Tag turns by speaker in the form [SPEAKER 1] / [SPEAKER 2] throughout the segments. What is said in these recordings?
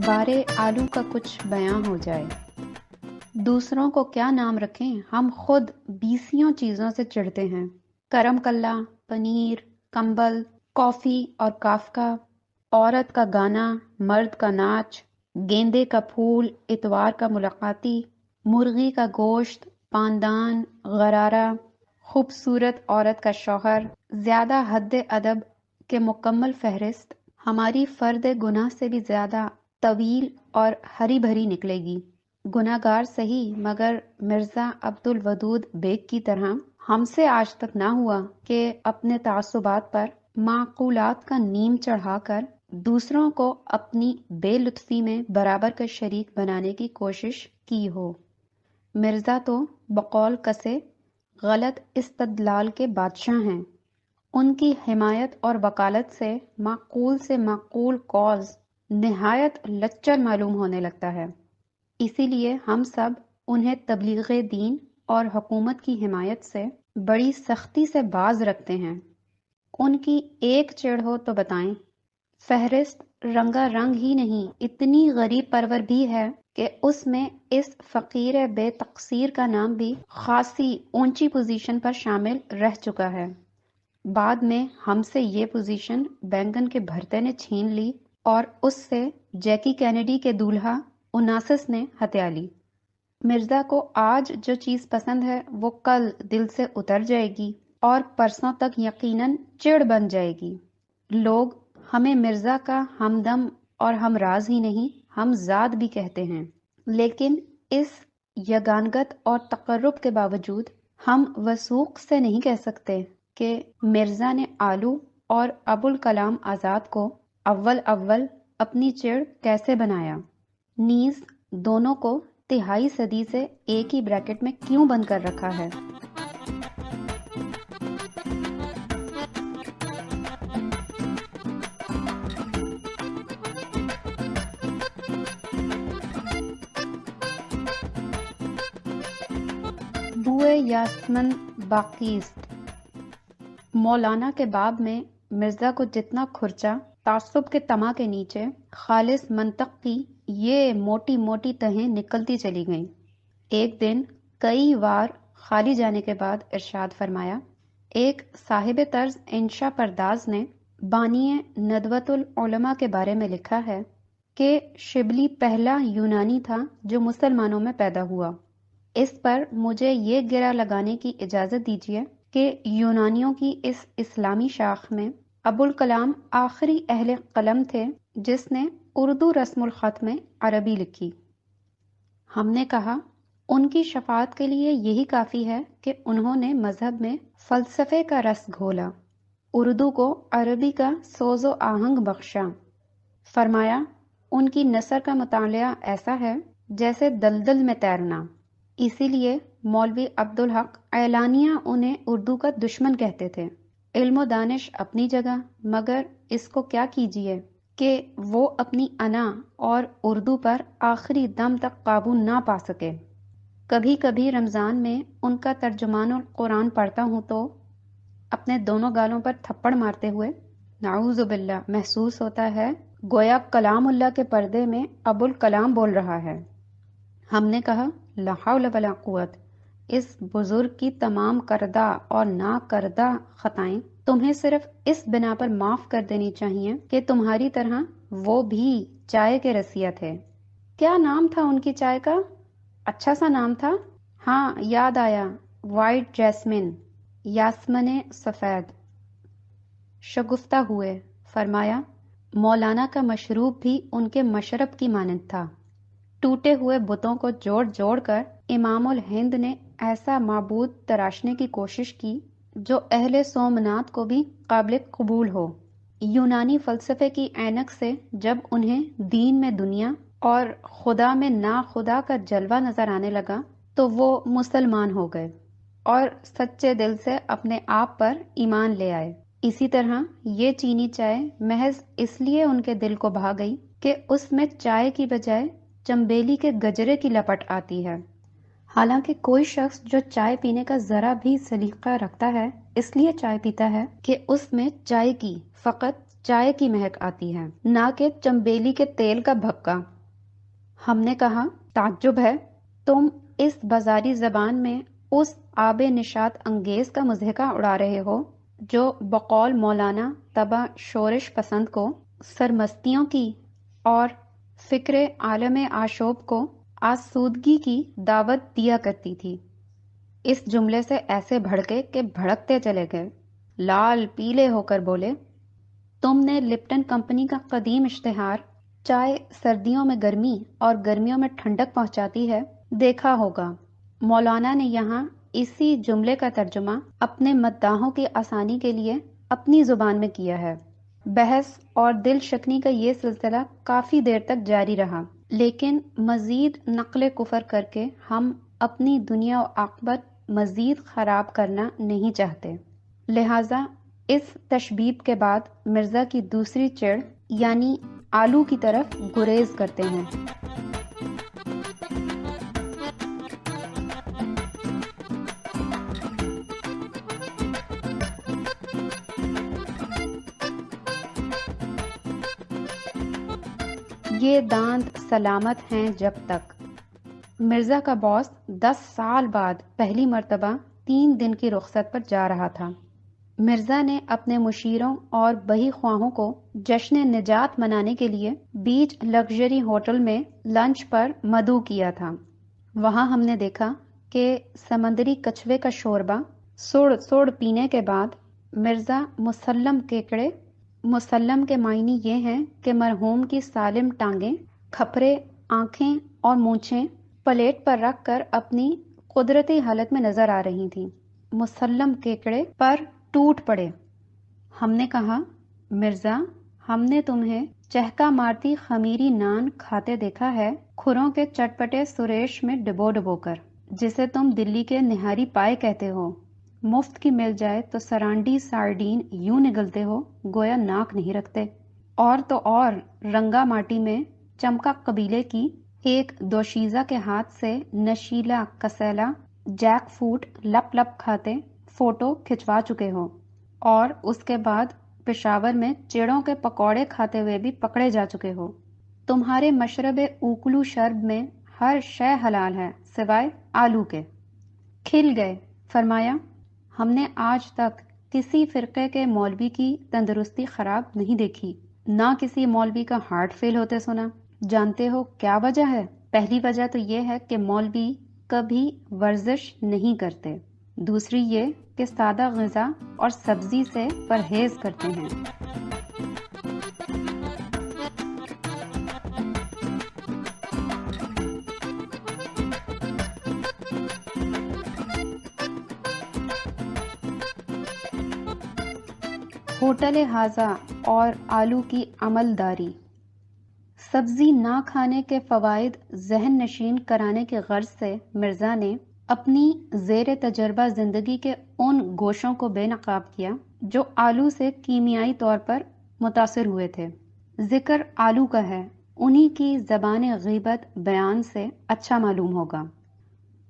[SPEAKER 1] بارے آلو کا کچھ بیاں ہو جائے۔ دوسروں کو کیا نام رکھیں، ہم خود بیسیوں چیزوں سے چڑھتے ہیں۔ کرم کلا، پنیر، کمبل، کافی اور کافکا، عورت کا گانا، مرد کا ناچ، گیندے کا پھول، اتوار کا ملاقاتی، مرغی کا گوشت، پاندان، غرارہ، خوبصورت عورت کا شوہر، زیادہ حد ادب کے مکمل فہرست ہماری فرد گناہ سے بھی زیادہ طویل اور ہری بھری نکلے گی۔ گناہ گار سہی، مگر مرزا عبد الودود بیگ کی طرح ہم سے آج تک نہ ہوا کہ اپنے تعصبات پر معقولات کا نیم چڑھا کر دوسروں کو اپنی بے لطفی میں برابر کا شریک بنانے کی کوشش کی ہو۔ مرزا تو بقول کسے غلط استدلال کے بادشاہ ہیں۔ ان کی حمایت اور وکالت سے معقول کاز نہایت لچر معلوم ہونے لگتا ہے۔ اسی لیے ہم سب انہیں تبلیغ دین اور حکومت کی حمایت سے بڑی سختی سے باز رکھتے ہیں۔ ان کی ایک چڑ ہو تو بتائیں۔ فہرست رنگا رنگ ہی نہیں، اتنی غریب پرور بھی ہے کہ اس میں اس فقیر بے تقصیر کا نام بھی خاصی اونچی پوزیشن پر شامل رہ چکا ہے۔ بعد میں ہم سے یہ پوزیشن بینگن کے بھرتے نے چھین لی اور اس سے جیکی کینیڈی کے دولہا اوناسس نے ہتھیا لی۔ مرزا کو آج جو چیز پسند ہے وہ کل دل سے اتر جائے گی اور پرسوں تک یقیناً چڑ بن جائے گی۔ لوگ ہمیں مرزا کا ہمدم اور ہم راز ہی نہیں، ہم زاد بھی کہتے ہیں، لیکن اس یگانگت اور تقرب کے باوجود ہم وثوق سے نہیں کہہ سکتے کہ مرزا نے آلو اور ابوالکلام آزاد کو اول اپنی چڑ کیسے بنایا، نیز دونوں کو تہائی صدی سے ایک ہی بریکٹ میں کیوں بند کر رکھا ہے۔ بوئے یاسمن باقیست۔ مولانا کے باب میں مرزا کو جتنا کھرچا، تعصب کے طمع کے نیچے خالص منطق کی یہ موٹی موٹی تہیں نکلتی چلی گئیں۔ ایک دن کئی وار خالی جانے کے بعد ارشاد فرمایا، ایک صاحب طرز انشا پرداز نے بانی ندوۃ العلماء کے بارے میں لکھا ہے کہ شبلی پہلا یونانی تھا جو مسلمانوں میں پیدا ہوا۔ اس پر مجھے یہ گرہ لگانے کی اجازت دیجیے کہ یونانیوں کی اس اسلامی شاخ میں ابوالکلام آخری اہل قلم تھے جس نے اردو رسم الخط میں عربی لکھی۔ ہم نے کہا ان کی شفاعت کے لیے یہی کافی ہے کہ انہوں نے مذہب میں فلسفے کا رس گھولا، اردو کو عربی کا سوز و آہنگ بخشا۔ فرمایا ان کی نثر کا مطالعہ ایسا ہے جیسے دلدل میں تیرنا۔ اسی لیے مولوی عبدالحق اعلانیہ انہیں اردو کا دشمن کہتے تھے۔ علم و دانش اپنی جگہ، مگر اس کو کیا کیجیے کہ وہ اپنی انا اور اردو پر آخری دم تک قابو نہ پا سکے۔ کبھی کبھی رمضان میں ان کا ترجمان القرآن پڑھتا ہوں تو اپنے دونوں گالوں پر تھپڑ مارتے ہوئے نعوذ باللہ محسوس ہوتا ہے گویا کلام اللہ کے پردے میں ابوالکلام بول رہا ہے۔ ہم نے کہا لا حول ولا قوت، اس بزرگ کی تمام کردہ اور نہ کردہ خطائیں تمہیں صرف اس بنا پر معاف کر دینی چاہیے کہ تمہاری طرح وہ بھی چائے کے رسیا تھے۔ کیا نام تھا ان کی چائے کا؟ اچھا سا نام تھا، ہاں یاد آیا، وائٹ جیسمن، یاسمن سفید۔ شگفتہ ہوئے، فرمایا مولانا کا مشروب بھی ان کے مشرب کی مانند تھا۔ ٹوٹے ہوئے بتوں کو جوڑ جوڑ کر امام الہند نے ایسا معبود تراشنے کی کوشش کی جو اہل سومنات کو بھی قابل قبول ہو۔ یونانی فلسفے کی عینک سے جب انہیں دین میں دنیا اور خدا میں نا خدا کا جلوہ نظر آنے لگا تو وہ مسلمان ہو گئے اور سچے دل سے اپنے آپ پر ایمان لے آئے۔ اسی طرح یہ چینی چائے محض اس لیے ان کے دل کو بھا گئی کہ اس میں چائے کی بجائے چمبیلی کے گجرے کی لپٹ آتی ہے۔ حالانکہ کوئی شخص جو چائے پینے کا ذرا بھی سلیقہ رکھتا ہے اس لیے چائے پیتا ہے کہ اس میں چائے کی، فقط چائے کی مہک آتی ہے، نہ کہ چمبیلی کے تیل کا بھکا۔ ہم نے کہا تعجب ہے، تم اس بازاری زبان میں اس آب نشاط انگیز کا مضحکہ اڑا رہے ہو جو بقول مولانا طبع شورش پسند کو سرمستیوں کی اور فکر عالم آشوب کو آسودگی کی دعوت دیا کرتی تھی۔ اس جملے سے ایسے بھڑکے کہ بھڑکتے چلے گئے، لال پیلے ہو کر بولے، تم نے لپٹن کمپنی کا قدیم اشتہار چائے سردیوں میں گرمی اور گرمیوں میں ٹھنڈک پہنچاتی ہے دیکھا ہوگا۔ مولانا نے یہاں اسی جملے کا ترجمہ اپنے مداحوں کی آسانی کے لیے اپنی زبان میں کیا ہے۔ بحث اور دل شکنی کا یہ سلسلہ کافی دیر تک جاری رہا، لیکن مزید نقل کفر کر کے ہم اپنی دنیا و عاقبت مزید خراب کرنا نہیں چاہتے، لہٰذا اس تشبیب کے بعد مرزا کی دوسری چڑ یعنی آلو کی طرف گریز کرتے ہیں۔ یہ دانت سلامت ہیں جب تک۔ مرزا کا باس 10 سال بعد پہلی مرتبہ 3 دن کی رخصت پر جا رہا تھا۔ مرزا نے اپنے مشیروں اور بہی خواہوں کو جشن نجات منانے کے لیے بیچ لگژری ہوٹل میں لنچ پر مدعو کیا تھا۔ وہاں ہم نے دیکھا کہ سمندری کچھوے کا شوربہ سڑ سڑ پینے کے بعد مرزا مسلم کیکڑے، مسلم کے معنی یہ ہیں کہ مرحوم کی سالم ٹانگیں، کھپرے، آنکھیں اور مونچھیں پلیٹ پر رکھ کر اپنی قدرتی حالت میں نظر آ رہی تھیں۔ مسلم کیکڑے پر ٹوٹ پڑے۔ ہم نے کہا مرزا، ہم نے تمہیں چہکا مارتی خمیری نان کھاتے دیکھا ہے کھروں کے چٹپٹے سریش میں ڈبو ڈبو کر، جسے تم دلی کے نہاری پائے کہتے ہو۔ مفت کی مل جائے تو سرانڈی سارڈین یوں نگلتے ہو گویا ناک نہیں رکھتے۔ اور تو اور رنگا ماٹی میں چمکا قبیلے کی ایک دوشیزہ کے ہاتھ سے نشیلا کسیلا جیک فوٹ لپ لپ کھاتے فوٹو کھچوا چکے ہو، اور اس کے بعد پشاور میں چڑوں کے پکوڑے کھاتے ہوئے بھی پکڑے جا چکے ہو۔ تمہارے مشرب اوکلو شرب میں ہر شے حلال ہے سوائے آلو کے۔ کھل گئے، فرمایا ہم نے آج تک کسی فرقے کے مولوی کی تندرستی خراب نہیں دیکھی، نہ کسی مولوی کا ہارٹ فیل ہوتے سنا۔ جانتے ہو کیا وجہ ہے؟ پہلی وجہ تو یہ ہے کہ مولوی کبھی ورزش نہیں کرتے، دوسری یہ کہ سادہ غذا اور سبزی سے پرہیز کرتے ہیں۔ ہوٹل حاضہ اور آلو کی عمل داری۔ سبزی نہ کھانے کے فوائد ذہن نشین کرانے کے غرض سے مرزا نے اپنی زیر تجربہ زندگی کے ان گوشوں کو بے نقاب کیا جو آلو سے کیمیائی طور پر متاثر ہوئے تھے۔ ذکر آلو کا ہے، انہی کی زبان غیبت بیان سے اچھا معلوم ہوگا۔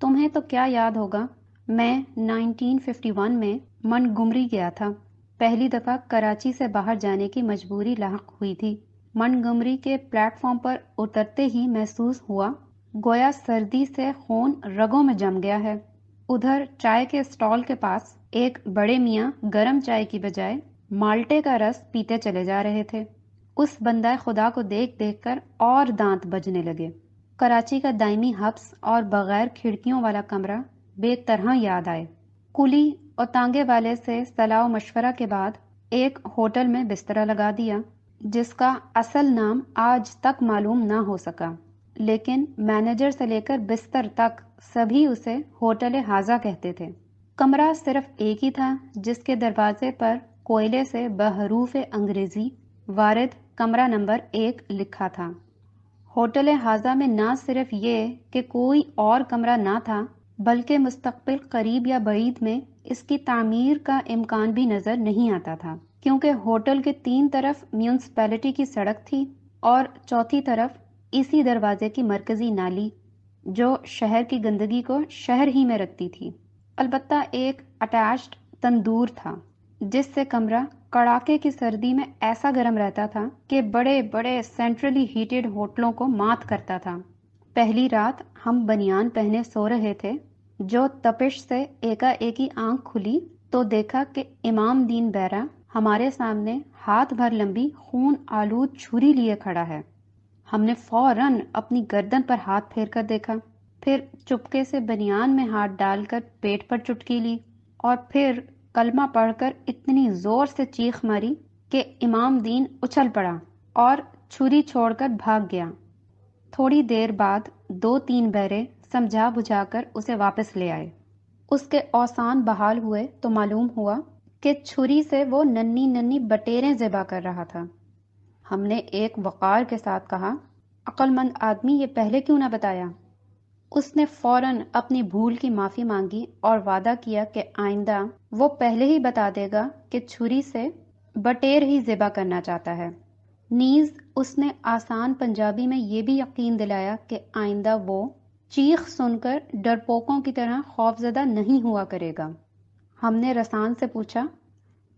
[SPEAKER 1] تمہیں تو کیا یاد ہوگا، میں 1951 میں منگمری گیا تھا۔ پہلی دفعہ کراچی سے باہر جانے کی مجبوری لاحق ہوئی تھی۔ منگمری کے پلیٹ فارم پر اترتے ہی محسوس ہوا گویا سردی سے خون رگوں میں جم گیا ہے۔ ادھر چائے کے اسٹال کے پاس ایک بڑے میاں گرم چائے کی بجائے مالٹے کا رس پیتے چلے جا رہے تھے۔ اس بندہ خدا کو دیکھ دیکھ کر اور دانت بجنے لگے۔ کراچی کا دائمی حبس اور بغیر کھڑکیوں والا کمرہ بے طرح یاد آئے۔ کلی اور تانگے والے سے صلاح و مشورہ کے بعد ایک ہوٹل میں بسترا لگا دیا جس کا اصل نام آج تک معلوم نہ ہو سکا، لیکن مینیجر سے لے کر بستر تک سبھی اسے ہوٹل حاضہ کہتے تھے۔ کمرہ صرف ایک ہی تھا جس کے دروازے پر کوئلے سے بحروف انگریزی وارد کمرہ نمبر 1 لکھا تھا۔ ہوٹل حاضہ میں نہ صرف یہ کہ کوئی اور کمرہ نہ تھا بلکہ مستقبل قریب یا بعید میں اس کی تعمیر کا امکان بھی نظر نہیں آتا تھا، کیونکہ ہوٹل کے 3 طرف میونسپلٹی کی سڑک تھی اور چوتھی طرف اسی دروازے کی مرکزی نالی جو شہر کی گندگی کو شہر ہی میں رکھتی تھی۔ البتہ ایک اٹیچڈ تندور تھا جس سے کمرہ کڑاکے کی سردی میں ایسا گرم رہتا تھا کہ بڑے بڑے سینٹرلی ہیٹڈ ہوٹلوں کو مات کرتا تھا۔ پہلی رات ہم بنیان پہنے سو رہے تھے، جو تپش سے ایکا ایکی آنکھ کھلی تو دیکھا کہ امام دین بیرا ہمارے سامنے ہاتھ بھر لمبی خون آلود چھری لیے کھڑا ہے۔ ہم نے فوراً اپنی گردن پر ہاتھ پھیر کر دیکھا، پھر چپکے سے بنیان میں ہاتھ ڈال کر پیٹ پر چٹکی لی اور پھر کلمہ پڑھ کر اتنی زور سے چیخ ماری کہ امام دین اچھل پڑا اور چھری چھوڑ کر بھاگ گیا۔ تھوڑی دیر بعد 2-3 بہرے سمجھا بجھا کر اسے واپس لے آئے۔ اس کے اوسان بحال ہوئے تو معلوم ہوا کہ چھری سے وہ ننھی ننھی بٹیریں ذبح کر رہا تھا۔ ہم نے ایک وقار کے ساتھ کہا، عقل مند آدمی یہ پہلے کیوں نہ بتایا؟ اس نے فوراً اپنی بھول کی معافی مانگی اور وعدہ کیا کہ آئندہ وہ پہلے ہی بتا دے گا کہ چھری سے بٹیر ہی ذبح کرنا چاہتا ہے۔ نیز اس نے آسان پنجابی میں یہ بھی یقین دلایا کہ آئندہ وہ چیخ سن کر ڈرپوکوں کی طرح خوفزدہ نہیں ہوا کرے گا۔ ہم نے رسان سے پوچھا،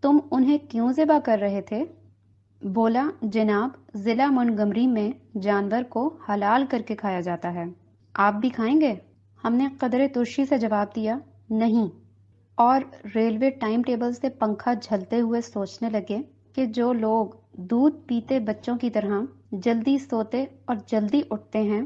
[SPEAKER 1] تم انہیں کیوں ذبح کر رہے تھے؟ بولا، جناب ضلع منگمری میں جانور کو حلال کر کے کھایا جاتا ہے، آپ بھی کھائیں گے؟ ہم نے قدرے ترشی سے جواب دیا، نہیں، اور ریلوے ٹائم ٹیبل سے پنکھا جھلتے ہوئے سوچنے لگے کہ جو لوگ دودھ پیتے بچوں کی طرح جلدی سوتے اور جلدی اٹھتے ہیں،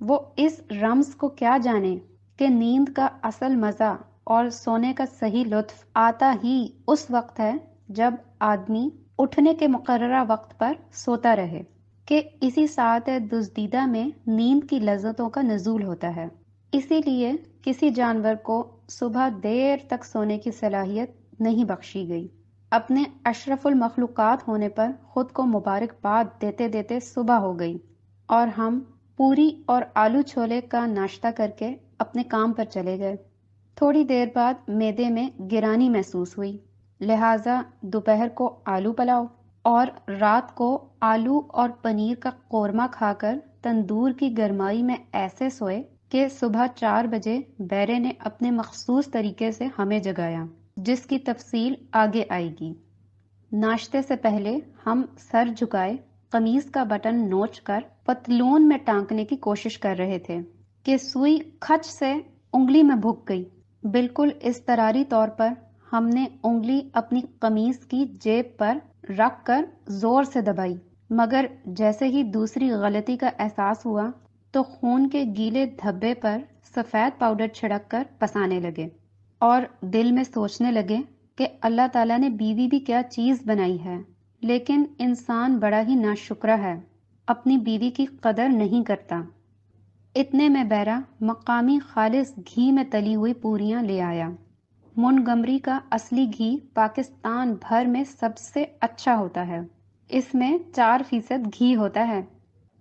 [SPEAKER 1] وہ اس رمز کو کیا جانے کہ نیند کا اصل مزہ اور سونے کا صحیح لطف آتا ہی اس وقت ہے جب آدمی اٹھنے کے مقررہ وقت پر سوتا رہے، کہ اسی ساعت دزدیدہ میں نیند کی لذتوں کا نزول ہوتا ہے۔ اسی لیے کسی جانور کو صبح دیر تک سونے کی صلاحیت نہیں بخشی گئی۔ اپنے اشرف المخلوقات ہونے پر خود کو مبارکباد دیتے دیتے صبح ہو گئی اور ہم پوری اور آلو چھولے کا ناشتہ کر کے اپنے کام پر چلے گئے۔ تھوڑی دیر بعد معدے میں گرانی محسوس ہوئی، لہٰذا دوپہر کو آلو پلاؤ اور رات کو آلو اور پنیر کا قورمہ کھا کر تندور کی گرمائی میں ایسے سوئے کہ صبح 4 بجے بیرے نے اپنے مخصوص طریقے سے ہمیں جگایا، جس کی تفصیل آگے آئے گی۔ ناشتے سے پہلے ہم سر جھکائے قمیص کا بٹن نوچ کر پتلون میں ٹانکنے کی کوشش کر رہے تھے کہ سوئی کھچ سے انگلی میں بھک گئی۔ بالکل اضطراری طور پر ہم نے انگلی اپنی قمیص کی جیب پر رکھ کر زور سے دبائی، مگر جیسے ہی دوسری غلطی کا احساس ہوا تو خون کے گیلے دھبے پر سفید پاؤڈر چھڑک کر پسانے لگے اور دل میں سوچنے لگے کہ اللہ تعالیٰ نے بیوی بھی کیا چیز بنائی ہے، لیکن انسان بڑا ہی ناشکرا ہے، اپنی بیوی کی قدر نہیں کرتا۔ اتنے میں بیرا مقامی خالص گھی میں تلی ہوئی پوریاں لے آیا۔ منگمری کا اصلی گھی پاکستان بھر میں سب سے اچھا ہوتا ہے، اس میں 4% گھی ہوتا ہے۔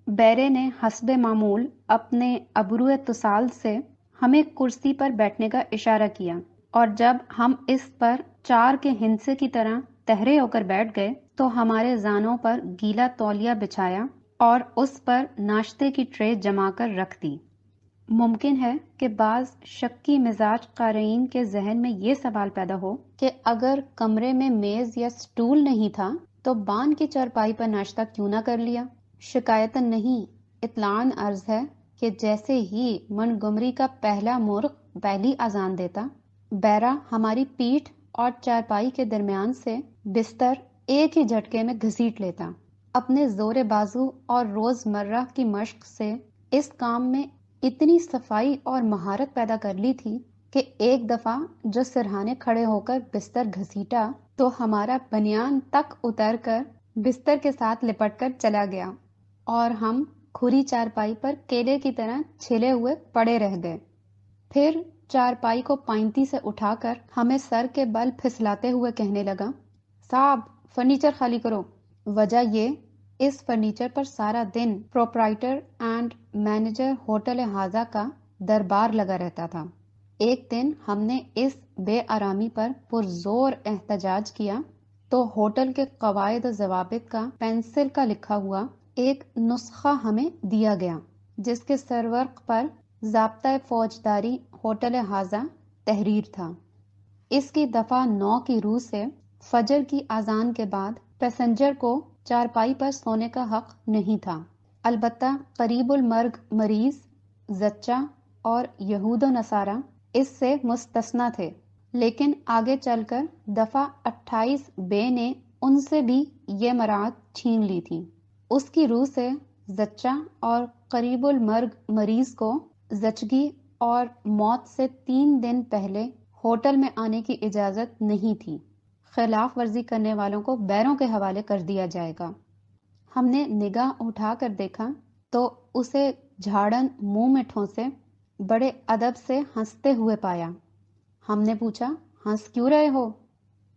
[SPEAKER 1] بیرے نے حسب معمول اپنے ابرو اتصال سے ہمیں کرسی پر بیٹھنے کا اشارہ کیا، اور جب ہم اس پر 4 کے ہندسے کی طرح تہرے ہو کر بیٹھ گئے تو ہمارے زانوں پر گیلا تولیہ بچھایا اور اس پر ناشتے کی ٹرے جما کر رکھ دی۔ ممکن ہے کہ بعض شکی مزاج قارئین کے ذہن میں یہ سوال پیدا ہو کہ اگر کمرے میں میز یا سٹول نہیں تھا تو بان کی چارپائی پر ناشتہ کیوں نہ کر لیا؟ شکایتاً نہیں، اطلاعاً عرض ہے کہ جیسے ہی منگمری کا پہلا مرغ پہلی اذان دیتا، بیرا ہماری پیٹھ اور چارپائی کے درمیان سے بستر ایک ہی جھٹکے میں گھسیٹ لیتا۔ اپنے زور بازو اور روزمرہ کی مشق سے اس کام میں اتنی صفائی اور مہارت پیدا کر لی تھی کہ ایک دفعہ جو سرہانے کھڑے ہو کر بستر گھسیٹا تو ہمارا بنیان تک اتر کر بستر کے ساتھ لپٹ کر چلا گیا اور ہم کھری چارپائی پر کیلے کی طرح چھلے ہوئے پڑے رہ گئے۔ پھر چارپائی کو پائنتی سے اٹھا کر ہمیں سر کے بل پھسلاتے ہوئے کہنے لگا، صاحب فرنیچر خالی کرو۔ وجہ یہ، اس فرنیچر پر سارا دن پروپرائٹر اینڈ مینیجر ہوٹل حاضہ کا دربار لگا رہتا تھا۔ ایک دن ہم نے اس بے آرامی پر پرزور احتجاج کیا تو ہوٹل کے قواعد و ضوابط کا پینسل کا لکھا ہوا ایک نسخہ ہمیں دیا گیا، جس کے سرورق پر ضابطۂ فوجداری ہوٹل حاضہ تحریر تھا۔ اس کی دفعہ 9 کی روح سے فجر کی اذان کے بعد پیسنجر کو چارپائی پر سونے کا حق نہیں تھا، البتہ قریب المرگ مریض زچہ اور یہود و نصارہ اس سے مستثنی تھے، لیکن آگے چل کر دفعہ 28 بے نے ان سے بھی یہ مراعات چھین لی تھی۔ اس کی روح سے زچہ اور قریب المرگ مریض کو زچگی اور موت سے 3 دن پہلے ہوٹل میں آنے کی اجازت نہیں تھی۔ خلاف ورزی کرنے والوں کو بیروں کے حوالے کر دیا جائے گا۔ ہم نے نگاہ اٹھا کر دیکھا تو اسے جھاڑن منہ میں ٹھونسے بڑے ادب سے ہنستے ہوئے پایا۔ ہم نے پوچھا ہنس کیوں رہے ہو؟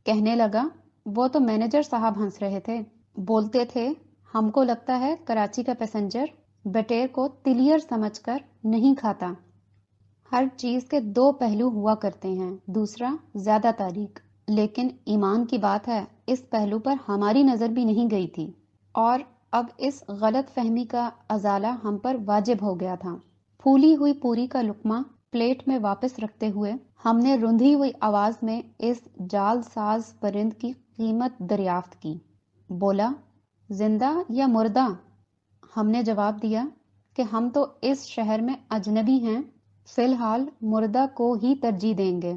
[SPEAKER 1] کہنے لگا وہ تو مینیجر صاحب ہنس رہے تھے، بولتے تھے ہم کو لگتا ہے کراچی کا پیسنجر بٹیر کو تلیر سمجھ کر نہیں کھاتا۔ ہر چیز کے 2 پہلو ہوا کرتے ہیں، دوسرا زیادہ تاریخ، لیکن ایمان کی بات ہے اس پہلو پر ہماری نظر بھی نہیں گئی تھی، اور اب اس غلط فہمی کا ازالہ ہم پر واجب ہو گیا تھا۔ پھولی ہوئی پوری کا لقمہ پلیٹ میں واپس رکھتے ہوئے ہم نے رندھی ہوئی آواز میں اس جال ساز پرند کی قیمت دریافت کی۔ بولا زندہ یا مردہ؟ ہم نے جواب دیا کہ ہم تو اس شہر میں اجنبی ہیں، فی الحال مردہ کو ہی ترجیح دیں گے۔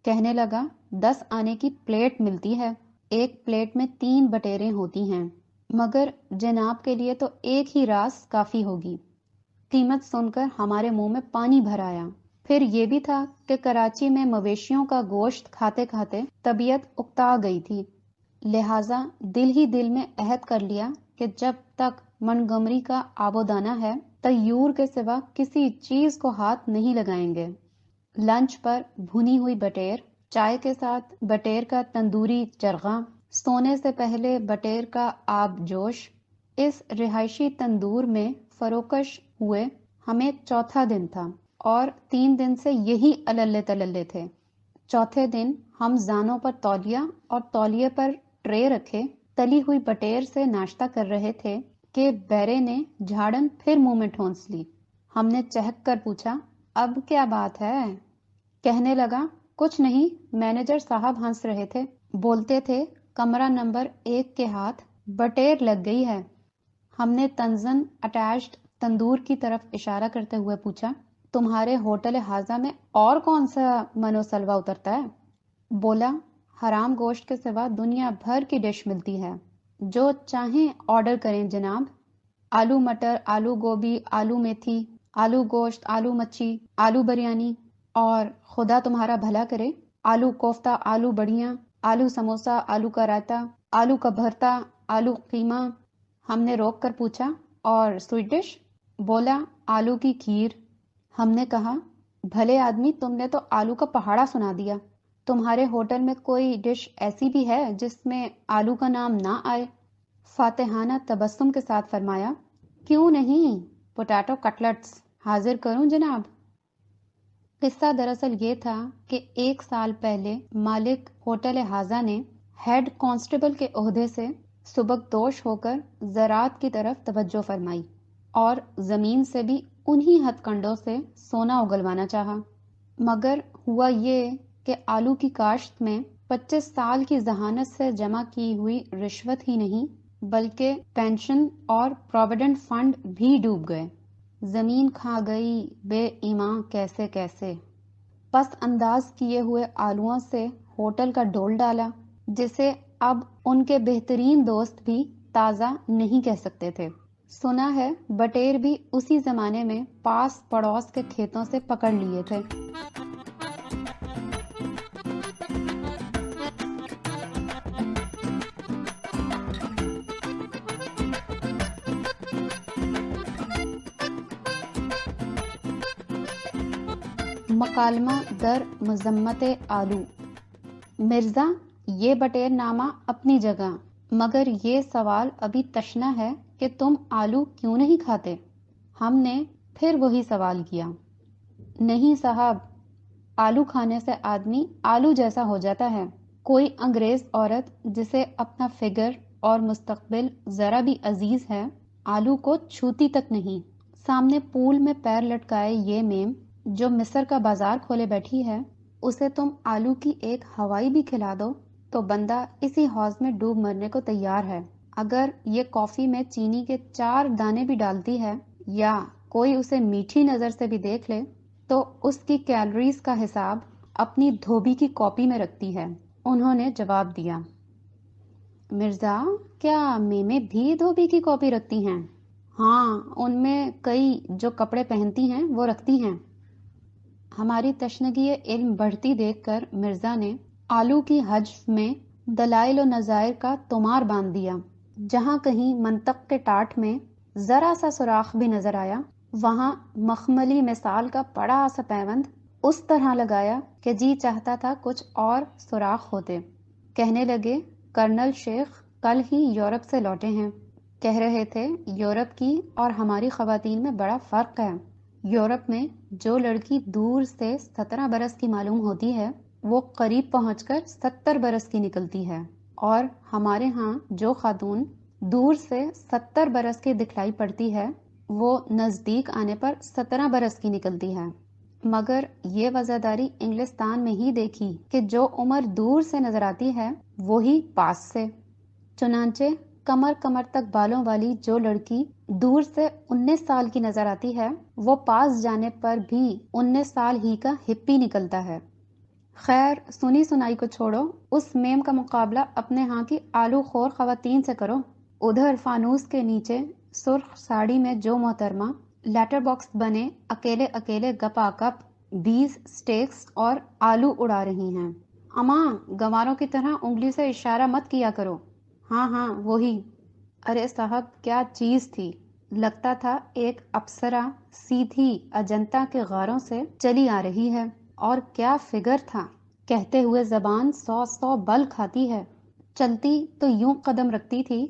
[SPEAKER 1] کہنے لگا 10 آنے کی پلیٹ ملتی ہے، ایک پلیٹ میں 3 بٹیریں ہوتی ہیں، مگر جناب کے لیے تو ایک ہی راس کافی ہوگی۔ قیمت سن کر ہمارے منہ میں پانی بھر آیا۔ پھر یہ بھی تھا کہ کراچی میں مویشیوں کا گوشت کھاتے کھاتے طبیعت اکتا گئی تھی، لہٰذا دل ہی دل میں عہد کر لیا کہ جب تک منگمری کا آب و دانہ ہے طیور کے سوا کسی چیز کو ہاتھ نہیں لگائیں گے۔ لنچ پر بھنی ہوئی بٹیر، چائے کے ساتھ بٹیر کا تندوری چرغاں، سونے سے پہلے بٹیر کا آب جوش، اس رہائشی تندور میں فروکش ہوئے ہمیں چوتھا دن تھا، اور 3 دن سے یہی اللے تللے تھے۔ چوتھے دن ہم زانوں پر تولیہ اور تولیے پر ٹرے رکھے تلی ہوئی بٹیر سے ناشتہ کر رہے تھے کہ بیرے نے جھاڑن پھر منہ میں ٹھونس لی۔ ہم نے چہک کر پوچھا اب کیا بات ہے؟ کہنے لگا کچھ نہیں، مینیجر صاحب ہنس رہے تھے، بولتے تھے کمرہ نمبر 1 کے ہاتھ بٹیر لگ گئی ہے۔ ہم نے تنزن اٹیچڈ تندور کی طرف اشارہ کرتے ہوئے پوچھا تمہارے ہوٹل حاضہ میں اور کون سا منو سلوا اترتا ہے؟ بولا حرام گوشت کے سوا دنیا بھر کی ڈش ملتی ہے، جو چاہیں آرڈر کریں جناب۔ آلو مٹر، آلو گوبھی، آلو میتھی، آلو گوشت، آلو مچھی، آلو بریانی، اور خدا تمہارا بھلا کرے آلو کوفتہ، آلو بڑیاں، آلو سموسہ، آلو کا رائتا، آلو کا بھرتا، آلو قیمہ۔ ہم نے روک کر پوچھا اور سویٹ ڈش؟ بولا آلو کی کھیر۔ ہم نے کہا بھلے آدمی، تم نے تو آلو کا پہاڑا سنا دیا، تمہارے ہوٹل میں کوئی ڈش ایسی بھی ہے جس میں آلو کا نام نہ آئے؟ فاتحانہ تبسم کے ساتھ فرمایا کیوں نہیں، پوٹیٹو کٹلٹس حاضر کروں جناب؟ قصہ دراصل یہ تھا کہ 1 سال پہلے مالک ہوٹل حاضہ نے ہیڈ کانسٹیبل کے عہدے سے سبکدوش ہو کر زراعت کی طرف توجہ فرمائی، اور زمین سے بھی انہی ہتھ کنڈوں سے سونا اگلوانا چاہا، مگر ہوا یہ کہ آلو کی کاشت میں 25 سال کی ذہانت سے جمع کی ہوئی رشوت ہی نہیں بلکہ پینشن اور پروویڈنٹ فنڈ بھی ڈوب گئے۔ زمین کھا گئی بے ایماں کیسے کیسے۔ پس انداز کیے ہوئے آلوؤں سے ہوٹل کا ڈول ڈالا، جسے اب ان کے بہترین دوست بھی تازہ نہیں کہہ سکتے تھے۔ سنا ہے بٹیر بھی اسی زمانے میں پاس پڑوس کے کھیتوں سے پکڑ لیے تھے۔ مکالمہ در مذمت آلو۔ مرزا، یہ بٹیر نامہ اپنی جگہ، مگر یہ سوال ابھی تشنہ ہے کہ تم آلو کیوں نہیں کھاتے؟ ہم نے پھر وہی سوال کیا۔ نہیں صاحب، آلو کھانے سے آدمی آلو جیسا ہو جاتا ہے۔ کوئی انگریز عورت جسے اپنا فگر اور مستقبل ذرا بھی عزیز ہے، آلو کو چھوتی تک نہیں۔ سامنے پول میں پیر لٹکائے یہ میم جو مصر کا بازار کھولے بیٹھی ہے، اسے تم آلو کی ایک ہوائی بھی کھلا دو تو بندہ اسی حوض میں ڈوب مرنے کو تیار ہے۔ اگر یہ کافی میں چینی کے 4 دانے بھی ڈالتی ہے یا کوئی اسے میٹھی نظر سے بھی دیکھ لے تو اس کی کیلریز کا حساب اپنی دھوبی کی کاپی میں رکھتی ہے۔ انہوں نے جواب دیا، مرزا، کیا میمیں بھی دھوبی کی کاپی رکھتی ہیں؟ ہاں، ان میں کئی جو کپڑے پہنتی ہیں وہ رکھتی ہیں۔ ہماری تشنگی علم بڑھتی دیکھ کر مرزا نے آلو کی حجف میں دلائل و نظائر کا طمار باندھ دیا۔ جہاں کہیں منطق کے ٹاٹ میں ذرا سا سوراخ بھی نظر آیا، وہاں مخملی مثال کا بڑا سا پیوند اس طرح لگایا کہ جی چاہتا تھا کچھ اور سوراخ ہوتے۔ کہنے لگے، کرنل شیخ کل ہی یورپ سے لوٹے ہیں۔ کہہ رہے تھے یورپ کی اور ہماری خواتین میں بڑا فرق ہے۔ یورپ میں جو لڑکی دور سے 17 برس کی معلوم ہوتی ہے وہ قریب پہنچ کر 70 برس کی نکلتی ہے، اور ہمارے ہاں جو خاتون دور سے 70 برس کی دکھلائی پڑتی ہے وہ نزدیک آنے پر 17 برس کی نکلتی ہے۔ مگر یہ وزاداری انگلستان میں ہی دیکھی کہ جو عمر دور سے نظر آتی ہے وہی پاس سے۔ چنانچہ کمر کمر تک بالوں والی جو لڑکی دور سے 19 سال کی نظر آتی ہے وہ پاس جانے پر بھی 19 سال ہی کا ہپی نکلتا ہے۔ خیر، سنی سنائی کو چھوڑو، اس میم کا مقابلہ اپنے ہاں کی آلو خور خواتین سے کرو۔ ادھر فانوس کے نیچے سرخ ساڑی میں جو محترمہ لیٹر باکس بنے اکیلے اکیلے گپا گپ 20 سٹیکس اور آلو اڑا رہی ہیں۔ اماں، گواروں کی طرح انگلی سے اشارہ مت کیا کرو۔ ہاں ہاں وہی۔ ارے صاحب، کیا چیز تھی! لگتا تھا ایک اپسرا سیدھی اجنتا کے غاروں سے چلی آ رہی ہے، اور کیا فگر تھا! کہتے ہوئے زبان 100 بل کھاتی ہے، چلتی تو یوں قدم رکھتی تھی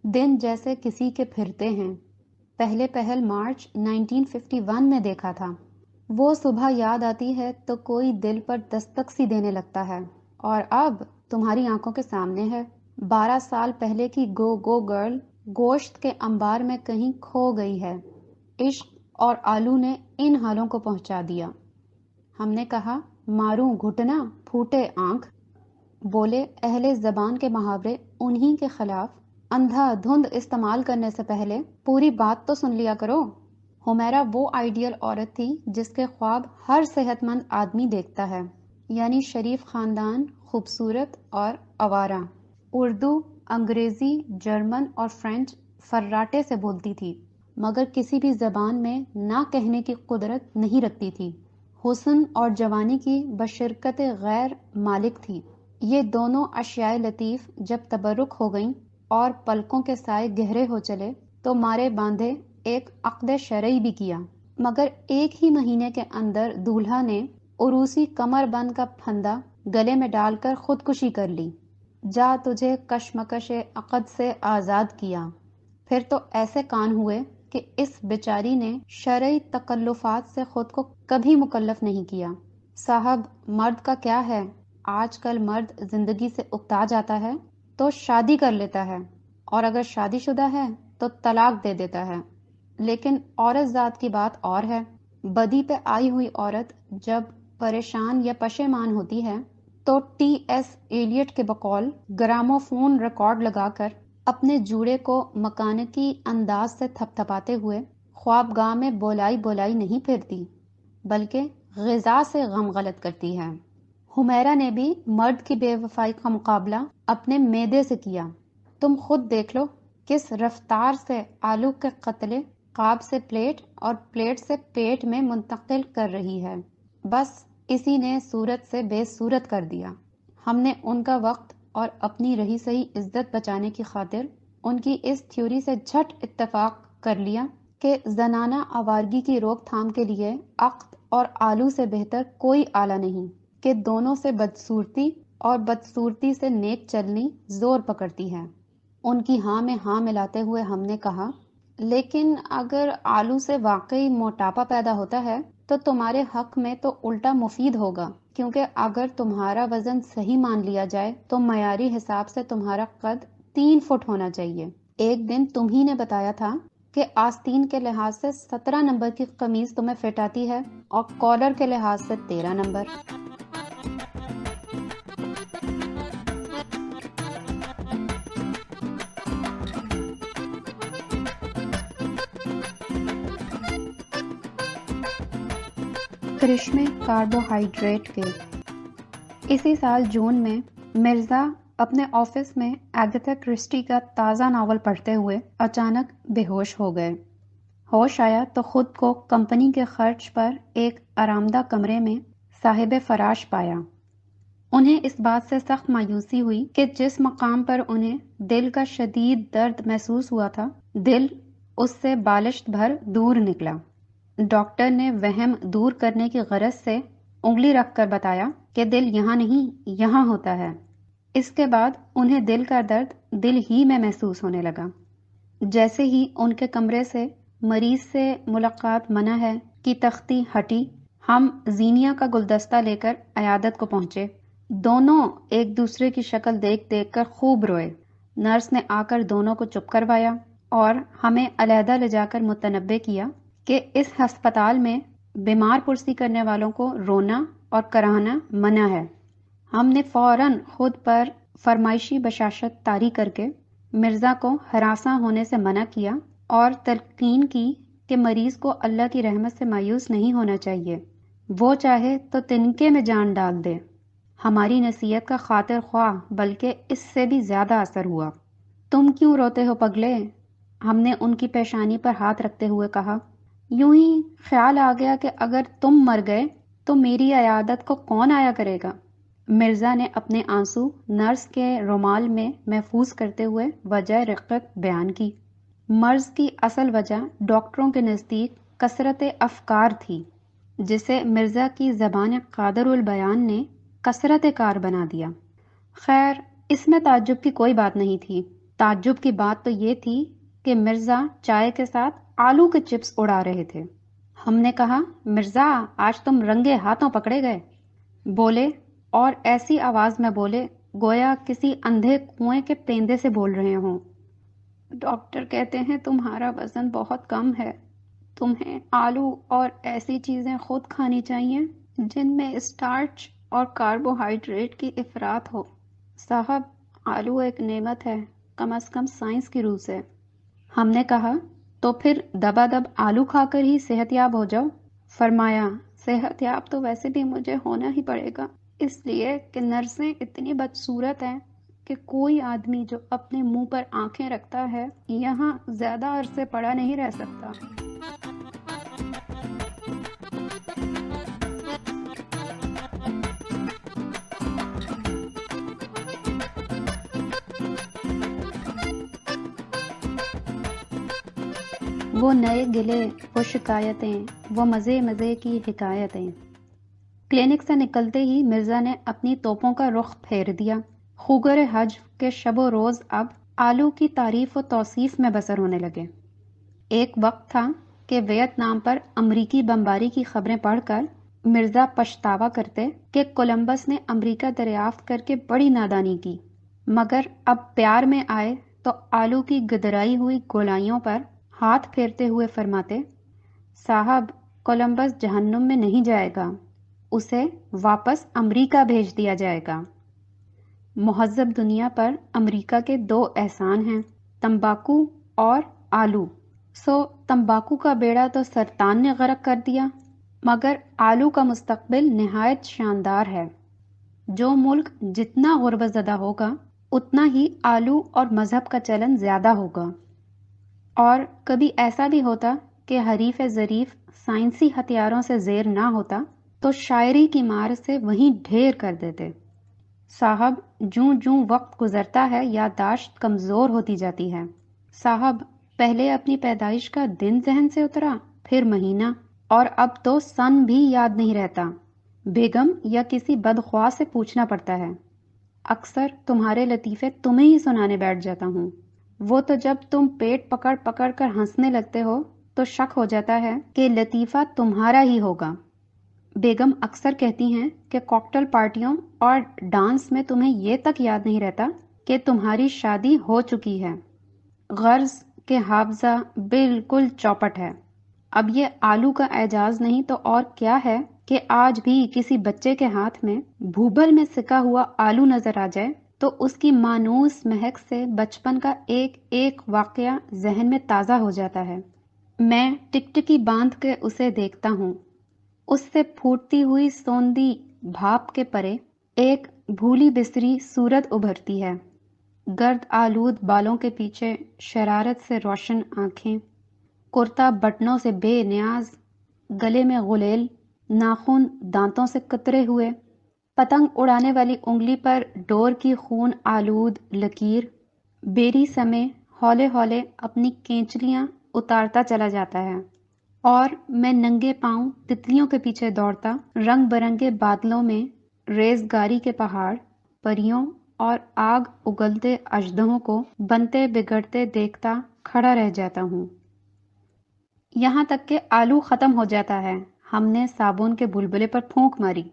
[SPEAKER 1] دن جیسے کسی کے پھرتے ہیں۔ پہلے پہل مارچ 1951 میں دیکھا تھا۔ وہ صبح یاد آتی ہے تو کوئی دل پر دستک سی دینے لگتا ہے، اور اب تمہاری آنکھوں کے سامنے ہے۔ 12 سال پہلے کی گو گو گرل گوشت کے انبار میں کہیں کھو گئی ہے۔ عشق اور آلو نے ان حالوں کو پہنچا دیا۔ ہم نے کہا، ماروں گھٹنا پھوٹے آنکھ۔ بولے، اہل زبان کے محاورے انہی کے خلاف اندھا دھند استعمال کرنے سے پہلے پوری بات تو سن لیا کرو۔ ہمیرا وہ آئیڈیل عورت تھی جس کے خواب ہر صحت مند آدمی دیکھتا ہے، یعنی شریف خاندان، خوبصورت اور آوارہ۔ اردو، انگریزی، جرمن اور فرینچ فراٹے سے بولتی تھی، مگر کسی بھی زبان میں نہ کہنے کی قدرت نہیں رکھتی تھی۔ حسن اور جوانی کی بشرکت غیر مالک تھی۔ یہ دونوں اشیاء لطیف جب تبرک ہو گئیں اور پلکوں کے سائے گہرے ہو چلے تو مارے باندھے ایک عقد شرعی بھی کیا، مگر ایک ہی مہینے کے اندر دولہا نے عروسی کمر بند کا پھندا گلے میں ڈال کر خودکشی کر لی۔ جا تجھے کشمکش عقد سے آزاد کیا۔ پھر تو ایسے کان ہوئے کہ اس بیچاری نے شرعی تکلفات سے خود کو کبھی مکلف نہیں کیا۔ صاحب، مرد کا کیا ہے، آج کل مرد زندگی سے اکتا جاتا ہے تو شادی کر لیتا ہے، اور اگر شادی شدہ ہے تو طلاق دے دیتا ہے۔ لیکن عورت ذات کی بات اور ہے۔ بدی پہ آئی ہوئی عورت جب پریشان یا پشیمان ہوتی ہے تو ٹی ایس ایلیٹ کے بقول گراموفون ریکارڈ لگا کر اپنے جوڑے کو مکانکی انداز سے تھپ تھپاتے ہوئے خوابگاہ میں بولائی بولائی نہیں پھرتی، بلکہ غذا سے غم غلط کرتی ہے۔ حمیرہ نے بھی مرد کی بے وفائی کا مقابلہ اپنے معدے سے کیا۔ تم خود دیکھ لو کس رفتار سے آلو کے قتلے قاب سے پلیٹ اور پلیٹ سے پیٹ میں منتقل کر رہی ہے۔ بس اسی نے صورت سے بے صورت کر دیا۔ ہم نے ان کا وقت اور اپنی رہی سہی عزت بچانے کی خاطر ان کی اس تھیوری سے جھٹ اتفاق کر لیا کہ زنانہ آوارگی کی روک تھام کے لیے عقد اور آلو سے بہتر کوئی آلہ نہیں، کہ دونوں سے بدصورتی اور بدصورتی سے نیک چلنی زور پکڑتی ہے۔ ان کی ہاں میں ہاں ملاتے ہوئے ہم نے کہا، لیکن اگر آلو سے واقعی موٹاپا پیدا ہوتا ہے تو تمہارے حق میں تو الٹا مفید ہوگا، کیونکہ اگر تمہارا وزن صحیح مان لیا جائے تو معیاری حساب سے تمہارا قد 3 فٹ ہونا چاہیے۔ ایک دن تم ہی نے بتایا تھا کہ آستین کے لحاظ سے 17 نمبر کی قمیض تمہیں فٹ آتی ہے اور کالر کے لحاظ سے 13 نمبر۔ کرشمے کاربوہائیڈریٹ کے۔ اسی سال جون میں مرزا اپنے آفس میں ایگتھا کرسٹی کا تازہ ناول پڑھتے ہوئے اچانک بے ہوش ہو گئے۔ ہوش آیا تو خود کو کمپنی کے خرچ پر ایک آرامدہ کمرے میں صاحب فراش پایا۔ انہیں اس بات سے سخت مایوسی ہوئی کہ جس مقام پر انہیں دل کا شدید درد محسوس ہوا تھا، دل اس سے بالشت بھر دور نکلا۔ ڈاکٹر نے وہم دور کرنے کی غرض سے انگلی رکھ کر بتایا کہ دل یہاں نہیں، یہاں ہوتا ہے۔ اس کے بعد انہیں دل کا درد دل ہی میں محسوس ہونے لگا۔ جیسے ہی ان کے کمرے سے مریض سے ملاقات منع ہے کی تختی ہٹی، ہم زینیا کا گلدستہ لے کر عیادت کو پہنچے۔ دونوں ایک دوسرے کی شکل دیکھ دیکھ کر خوب روئے۔ نرس نے آ کر دونوں کو چپ کروایا اور ہمیں علیحدہ لے جا کر متنبہ کیا کہ اس ہسپتال میں بیمار پرسی کرنے والوں کو رونا اور کراہنا منع ہے۔ ہم نے فوراً خود پر فرمائشی بشاشت طاری کر کے مرزا کو ہراساں ہونے سے منع کیا اور تلقین کی کہ مریض کو اللہ کی رحمت سے مایوس نہیں ہونا چاہیے، وہ چاہے تو تنکے میں جان ڈال دے۔ ہماری نصیحت کا خاطر خواہ بلکہ اس سے بھی زیادہ اثر ہوا۔ تم کیوں روتے ہو پگلے؟ ہم نے ان کی پیشانی پر ہاتھ رکھتے ہوئے کہا۔ یوں ہی خیال آ گیا کہ اگر تم مر گئے تو میری عیادت کو کون آیا کرے گا؟ مرزا نے اپنے آنسو نرس کے رومال میں محفوظ کرتے ہوئے وجہ رقت بیان کی۔ مرض کی اصل وجہ ڈاکٹروں کے نزدیک کثرت افکار تھی، جسے مرزا کی زبان قادر البیان نے کثرت کار بنا دیا۔ خیر، اس میں تعجب کی کوئی بات نہیں تھی۔ تعجب کی بات تو یہ تھی کہ مرزا چائے کے ساتھ آلو کے چپس اڑا رہے تھے۔ ہم نے کہا، مرزا آج تم رنگے ہاتھوں پکڑے گئے۔ بولے، اور ایسی آواز میں بولے گویا کسی اندھے کنویں کے پیندے سے بول رہے ہوں۔ ڈاکٹر کہتے ہیں تمہارا وزن بہت کم ہے، تمہیں آلو اور ایسی چیزیں خود کھانی چاہیے جن میں اسٹارچ اور کاربوہائیڈریٹ کی افراط ہو۔ صاحب، آلو ایک نعمت ہے، کم از کم سائنس کی روح سے۔ ہم نے کہا، تو پھر دبا دب آلو کھا کر ہی صحت یاب ہو جاؤ۔ فرمایا، صحت یاب تو ویسے بھی مجھے ہونا ہی پڑے گا، اس لیے کہ نرسیں اتنی بدصورت ہیں کہ کوئی آدمی جو اپنے منہ پر آنکھیں رکھتا ہے یہاں زیادہ عرصے پڑا نہیں رہ سکتا۔ وہ نئے گلے، وہ شکایتیں، وہ مزے مزے کی حکایتیں۔ کلینک سے نکلتے ہی مرزا نے اپنی توپوں کا رخ پھیر دیا۔ خوگر حج کے شب و روز اب آلو کی تعریف و توصیف میں بسر ہونے لگے۔ ایک وقت تھا کہ ویتنام پر امریکی بمباری کی خبریں پڑھ کر مرزا پچھتاوا کرتے کہ کولمبس نے امریکہ دریافت کر کے بڑی نادانی کی، مگر اب پیار میں آئے تو آلو کی گدرائی ہوئی گولائیوں پر ہاتھ پھیرتے ہوئے فرماتے، صاحب، کولمبس جہنم میں نہیں جائے گا، اسے واپس امریکہ بھیج دیا جائے گا۔ مہذب دنیا پر امریکہ کے دو احسان ہیں، تمباکو اور آلو۔ سو تمباکو کا بیڑا تو سرطان نے غرق کر دیا، مگر آلو کا مستقبل نہایت شاندار ہے۔ جو ملک جتنا غربت زدہ ہوگا اتنا ہی آلو اور مذہب کا چلن زیادہ ہوگا۔ اور کبھی ایسا بھی ہوتا کہ حریف ظریف سائنسی ہتھیاروں سے زیر نہ ہوتا تو شاعری کی مار سے وہیں ڈھیر کر دیتے۔ صاحب، جوں جوں وقت گزرتا ہے یادداشت کمزور ہوتی جاتی ہے۔ صاحب، پہلے اپنی پیدائش کا دن ذہن سے اترا، پھر مہینہ، اور اب تو سن بھی یاد نہیں رہتا۔ بیگم یا کسی بدخواہ سے پوچھنا پڑتا ہے۔ اکثر تمہارے لطیفے تمہیں ہی سنانے بیٹھ جاتا ہوں، وہ تو جب تم پیٹ پکڑ پکڑ کر ہنسنے لگتے ہو تو شک ہو جاتا ہے کہ لطیفہ تمہارا ہی ہوگا۔ بیگم اکثر کہتی ہیں کہ کاکٹیل پارٹیوں اور ڈانس میں تمہیں یہ تک یاد نہیں رہتا کہ تمہاری شادی ہو چکی ہے۔ غرض کہ حافظہ بالکل چوپٹ ہے۔ اب یہ آلو کا اعجاز نہیں تو اور کیا ہے کہ آج بھی کسی بچے کے ہاتھ میں بھوبل میں سکا ہوا آلو نظر آ جائے تو اس کی مانوس مہک سے بچپن کا ایک ایک واقعہ ذہن میں تازہ ہو جاتا ہے۔ میں ٹکٹکی باندھ کے اسے دیکھتا ہوں، اس سے پھوٹتی ہوئی سوندی بھاپ کے پرے ایک بھولی بسری صورت ابھرتی ہے، گرد آلود بالوں کے پیچھے شرارت سے روشن آنکھیں، کرتا بٹنوں سے بے نیاز، گلے میں غلیل، ناخن دانتوں سے کترے ہوئے، پتنگ اڑانے والی انگلی پر ڈور کی خون آلود لکیر، بیری سمے ہولے ہولے اپنی کینچلیاں اتارتا چلا جاتا ہے، اور میں ننگے پاؤں تتلیوں کے پیچھے دوڑتا رنگ برنگے بادلوں میں ریزگاری کے پہاڑ، پریوں اور آگ اگلتے اژدہوں کو بنتے بگڑتے دیکھتا کھڑا رہ جاتا ہوں۔ یہاں تک کہ آلو ختم ہو جاتا ہے، ہم نے صابن کے بلبلے پر پھونک ماری۔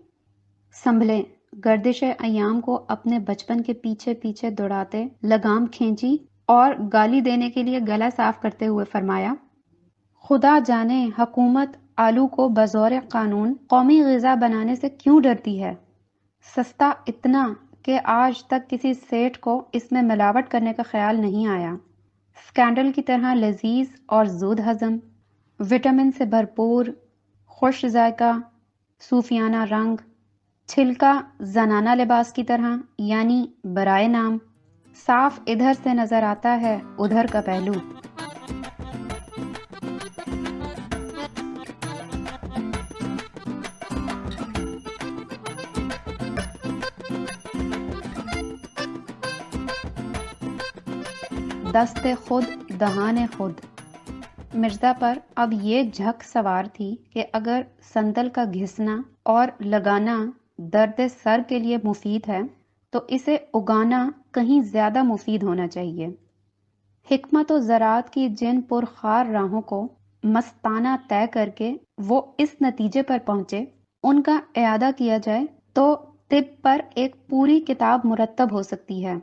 [SPEAKER 1] سنبھلے، گردش ایام کو اپنے بچپن کے پیچھے پیچھے دوڑاتے لگام کھینچی اور گالی دینے کے لیے گلا صاف کرتے ہوئے فرمایا، خدا جانے حکومت آلو کو بظور قانون قومی غذا بنانے سے کیوں ڈرتی ہے؟ سستا اتنا کہ آج تک کسی سیٹھ کو اس میں ملاوٹ کرنے کا خیال نہیں آیا، اسکینڈل کی طرح لذیذ اور زود ہضم، وٹامن سے بھرپور، خوش ذائقہ، صوفیانہ رنگ، چھلکا زنانہ لباس کی طرح یعنی برائے نام، صاف ادھر سے نظر آتا ہے ادھر کا پہلو۔ دست خود دہان خود۔ مرزا پر اب یہ جھک سوار تھی کہ اگر سندل کا گھسنا اور لگانا درد سر کے لیے مفید ہے تو اسے اگانا کہیں زیادہ مفید ہونا چاہیے۔ حکمت و زراعت کی جن پرخار راہوں کو مستانہ طے کر کے وہ اس نتیجے پر پہنچے، ان کا اعادہ کیا جائے تو طب پر ایک پوری کتاب مرتب ہو سکتی ہے۔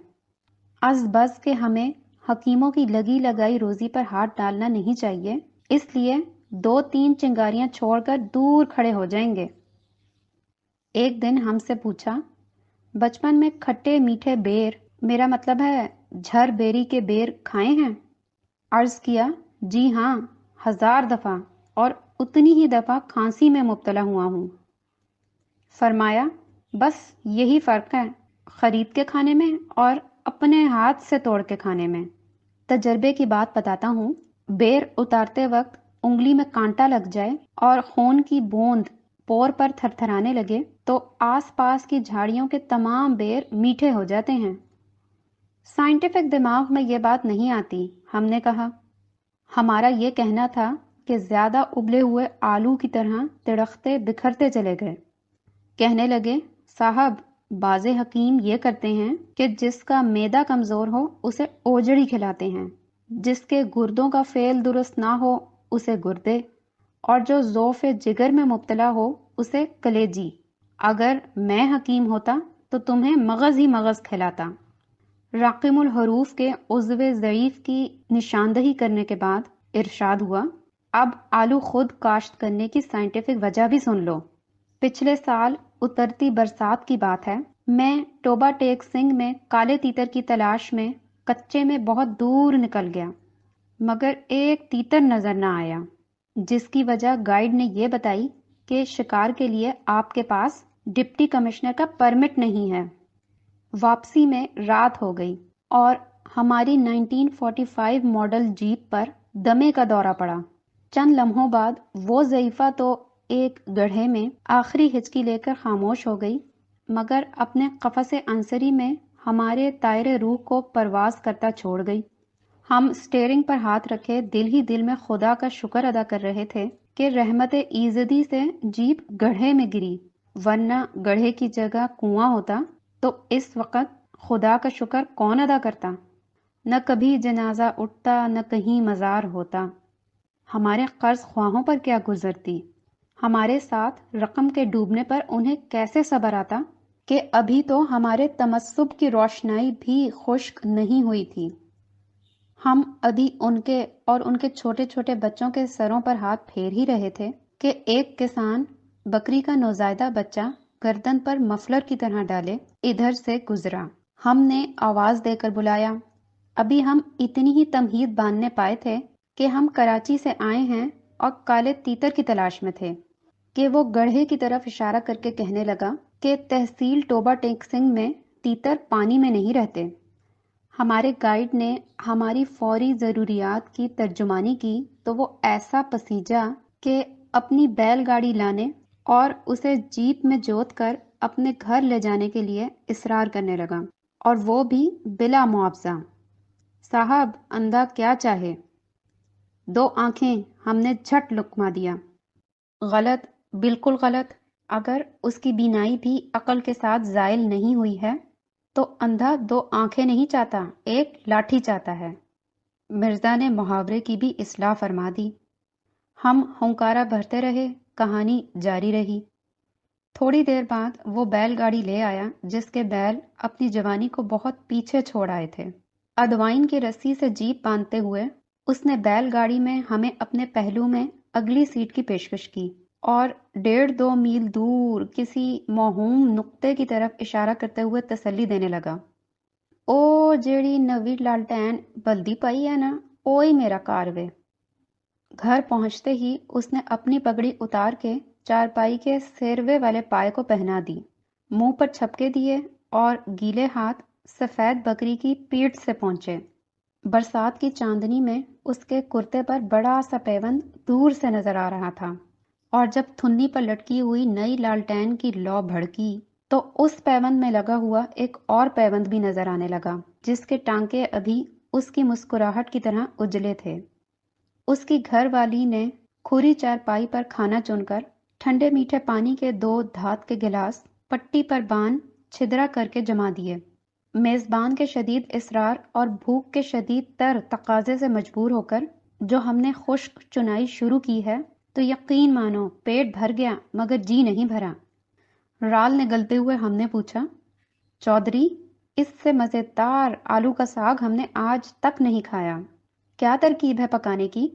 [SPEAKER 1] از بس کہ ہمیں حکیموں کی لگی لگائی روزی پر ہاتھ ڈالنا نہیں چاہیے، اس لیے 2-3 چنگاریاں چھوڑ کر دور کھڑے ہو جائیں گے۔ ایک دن ہم سے پوچھا، بچپن میں کھٹے میٹھے بیر، میرا مطلب ہے جھر بیری کے بیر کھائے ہیں؟ عرض کیا، جی ہاں، 1000 دفعہ، اور اتنی ہی دفعہ کھانسی میں مبتلا ہوا ہوں۔ فرمایا، بس یہی فرق ہے خرید کے کھانے میں اور اپنے ہاتھ سے توڑ کے کھانے میں۔ تجربے کی بات بتاتا ہوں، بیر اتارتے وقت انگلی میں کانٹا لگ جائے اور خون کی بوند پور پر تھر تھرانے لگے تو آس پاس کی جھاڑیوں کے تمام بیر میٹھے ہو جاتے ہیں۔ سائنٹیفک دماغ میں یہ بات نہیں آتی، ہم نے کہا۔ ہمارا یہ کہنا تھا کہ زیادہ ابلے ہوئے آلو کی طرح تڑختے بکھرتے چلے گئے۔ کہنے لگے، صاحب باز حکیم یہ کرتے ہیں کہ جس کا معدہ کمزور ہو اسے اوجڑی کھلاتے ہیں، جس کے گردوں کا فعل درست نہ ہو اسے گردے، اور جو ضعف جگر میں مبتلا ہو اسے کلیجی۔ اگر میں حکیم ہوتا تو تمہیں مغز ہی مغز کھلاتا۔ راقم الحروف کے عضو ضعیف کی نشاندہی کرنے کے بعد ارشاد ہوا، اب آلو خود کاشت کرنے کی سائنٹیفک وجہ بھی سن لو۔ پچھلے سال اترتی برسات کی بات ہے، میں ٹوبا ٹیک سنگھ میں کالے تیتر کی تلاش میں کچے میں بہت دور نکل گیا، مگر ایک تیتر نظر نہ آیا، جس کی وجہ گائیڈ نے یہ بتائی کہ شکار کے لیے آپ کے پاس ڈپٹی کمشنر کا پرمٹ نہیں ہے۔ واپسی میں رات ہو گئی اور ہماری 1945 ماڈل جیپ پر دمے کا دورہ پڑا۔ چند لمحوں بعد وہ ضعیفہ تو ایک گڑھے میں آخری ہچکی لے کر خاموش ہو گئی، مگر اپنے قفس عنصری میں ہمارے طائر روح کو پرواز کرتا چھوڑ گئی۔ ہم اسٹیئرنگ پر ہاتھ رکھے دل ہی دل میں خدا کا شکر ادا کر رہے تھے کہ رحمت ایزدی سے جیپ گڑھے میں گری، ورنہ گڑھے کی جگہ کنواں ہوتا تو اس وقت خدا کا شکر کون ادا کرتا؟ نہ کبھی جنازہ اٹھتا، نہ کہیں مزار ہوتا۔ ہمارے قرض خواہوں پر کیا گزرتی؟ ہمارے ساتھ رقم کے ڈوبنے پر انہیں کیسے صبر آتا کہ ابھی تو ہمارے تمسب کی روشنائی بھی خشک نہیں ہوئی تھی۔ ہم ابھی ان کے اور ان کے چھوٹے چھوٹے بچوں کے سروں پر ہاتھ پھیر ہی رہے تھے کہ ایک کسان بکری کا نوزائیدہ بچہ گردن پر مفلر کی طرح ڈالے ادھر سے گزرا۔ ہم نے آواز دے کر بلایا۔ ابھی ہم اتنی ہی تمہید باندھنے پائے تھے کہ ہم کراچی سے آئے ہیں اور کالے تیتر کی تلاش میں تھے۔ کہ وہ گڑھے کی طرف اشارہ کر کے کہنے لگا کہ تحصیل ٹوبہ ٹیک سنگھ میں تیتر پانی میں نہیں رہتے۔ ہمارے گائیڈ نے ہماری فوری ضروریات کی ترجمانی کی تو وہ ایسا پسیجا کہ اپنی بیل گاڑی لانے اور اسے جیپ میں جوت کر اپنے گھر لے جانے کے لیے اصرار کرنے لگا، اور وہ بھی بلا معاوضہ۔ صاحب، اندھا کیا چاہے، 2 آنکھیں، ہم نے جھٹ لقمہ دیا۔ غلط، بالکل غلط۔ اگر اس کی بینائی بھی عقل کے ساتھ زائل نہیں ہوئی ہے تو اندھا 2 آنکھیں نہیں چاہتا، ایک لاٹھی چاہتا ہے۔ مرزا نے محاورے کی بھی اصلاح فرما دی۔ ہم ہنکارا بھرتے رہے، کہانی جاری رہی۔ تھوڑی دیر بعد وہ بیل گاڑی لے آیا جس کے بیل اپنی جوانی کو بہت پیچھے چھوڑ آئے تھے۔ ادوائن کی رسی سے جیپ باندھتے ہوئے اس نے بیل گاڑی میں ہمیں اپنے پہلو میں اگلی سیٹ کی پیشکش کی اور 1.5-2 میل دور کسی موہوم نقطے کی طرف اشارہ کرتے ہوئے تسلی دینے لگا۔ او جیڑی نوی لالٹین بلدی پئی ہے نا، اوہی میرا کار وے۔ گھر پہنچتے ہی اس نے اپنی پگڑی اتار کے چارپائی کے سیروے والے پائے کو پہنا دی، منہ پر چھپکے دیے اور گیلے ہاتھ سفید بکری کی پیٹھ سے پہنچے۔ برسات کی چاندنی میں اس کے کرتے پر بڑا سا پیوند دور سے نظر آ رہا تھا، اور جب تھنی پر لٹکی ہوئی نئی لالٹین کی لو بھڑکی تو اس پیوند میں لگا ہوا ایک اور پیوند بھی نظر آنے لگا جس کے ٹانکے ابھی اس کی مسکراہٹ کی طرح اجلے تھے۔ اس کی گھر والی نے کھری چارپائی پر کھانا چن کر ٹھنڈے میٹھے پانی کے 2 دھات کے گلاس پٹی پر باندھ چھدرا کر کے جما دیے۔ میزبان کے شدید اصرار اور بھوک کے شدید تر تقاضے سے مجبور ہو کر جو ہم نے خشک چنائی شروع کی ہے تو یقین مانو پیٹ بھر گیا مگر جی نہیں بھرا۔ رال نے گلتے ہوئے ہم نے پوچھا، چودھری، اس سے مزیدار آلو کا ساگ ہم نے آج تک نہیں کھایا، کیا ترکیب ہے پکانے کی؟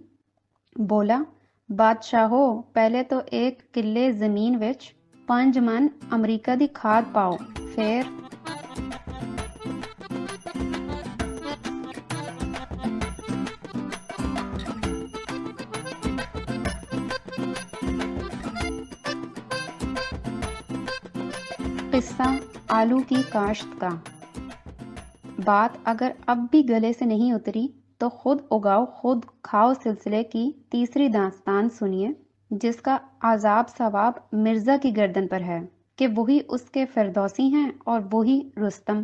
[SPEAKER 1] بولا، بادشاہو، پہلے تو 1 کلے زمین وچ 5 من امریکہ دی کھاد پاؤ، پھر قصہ آلو کی کاشت کا۔ بات اگر اب بھی گلے سے نہیں اتری تو خود اگاؤ خود کھاؤ سلسلے کی تیسری داستان سنیے، جس کا عذاب ثواب مرزا کی گردن پر ہے کہ وہی اس کے فردوسی ہیں اور وہی رستم۔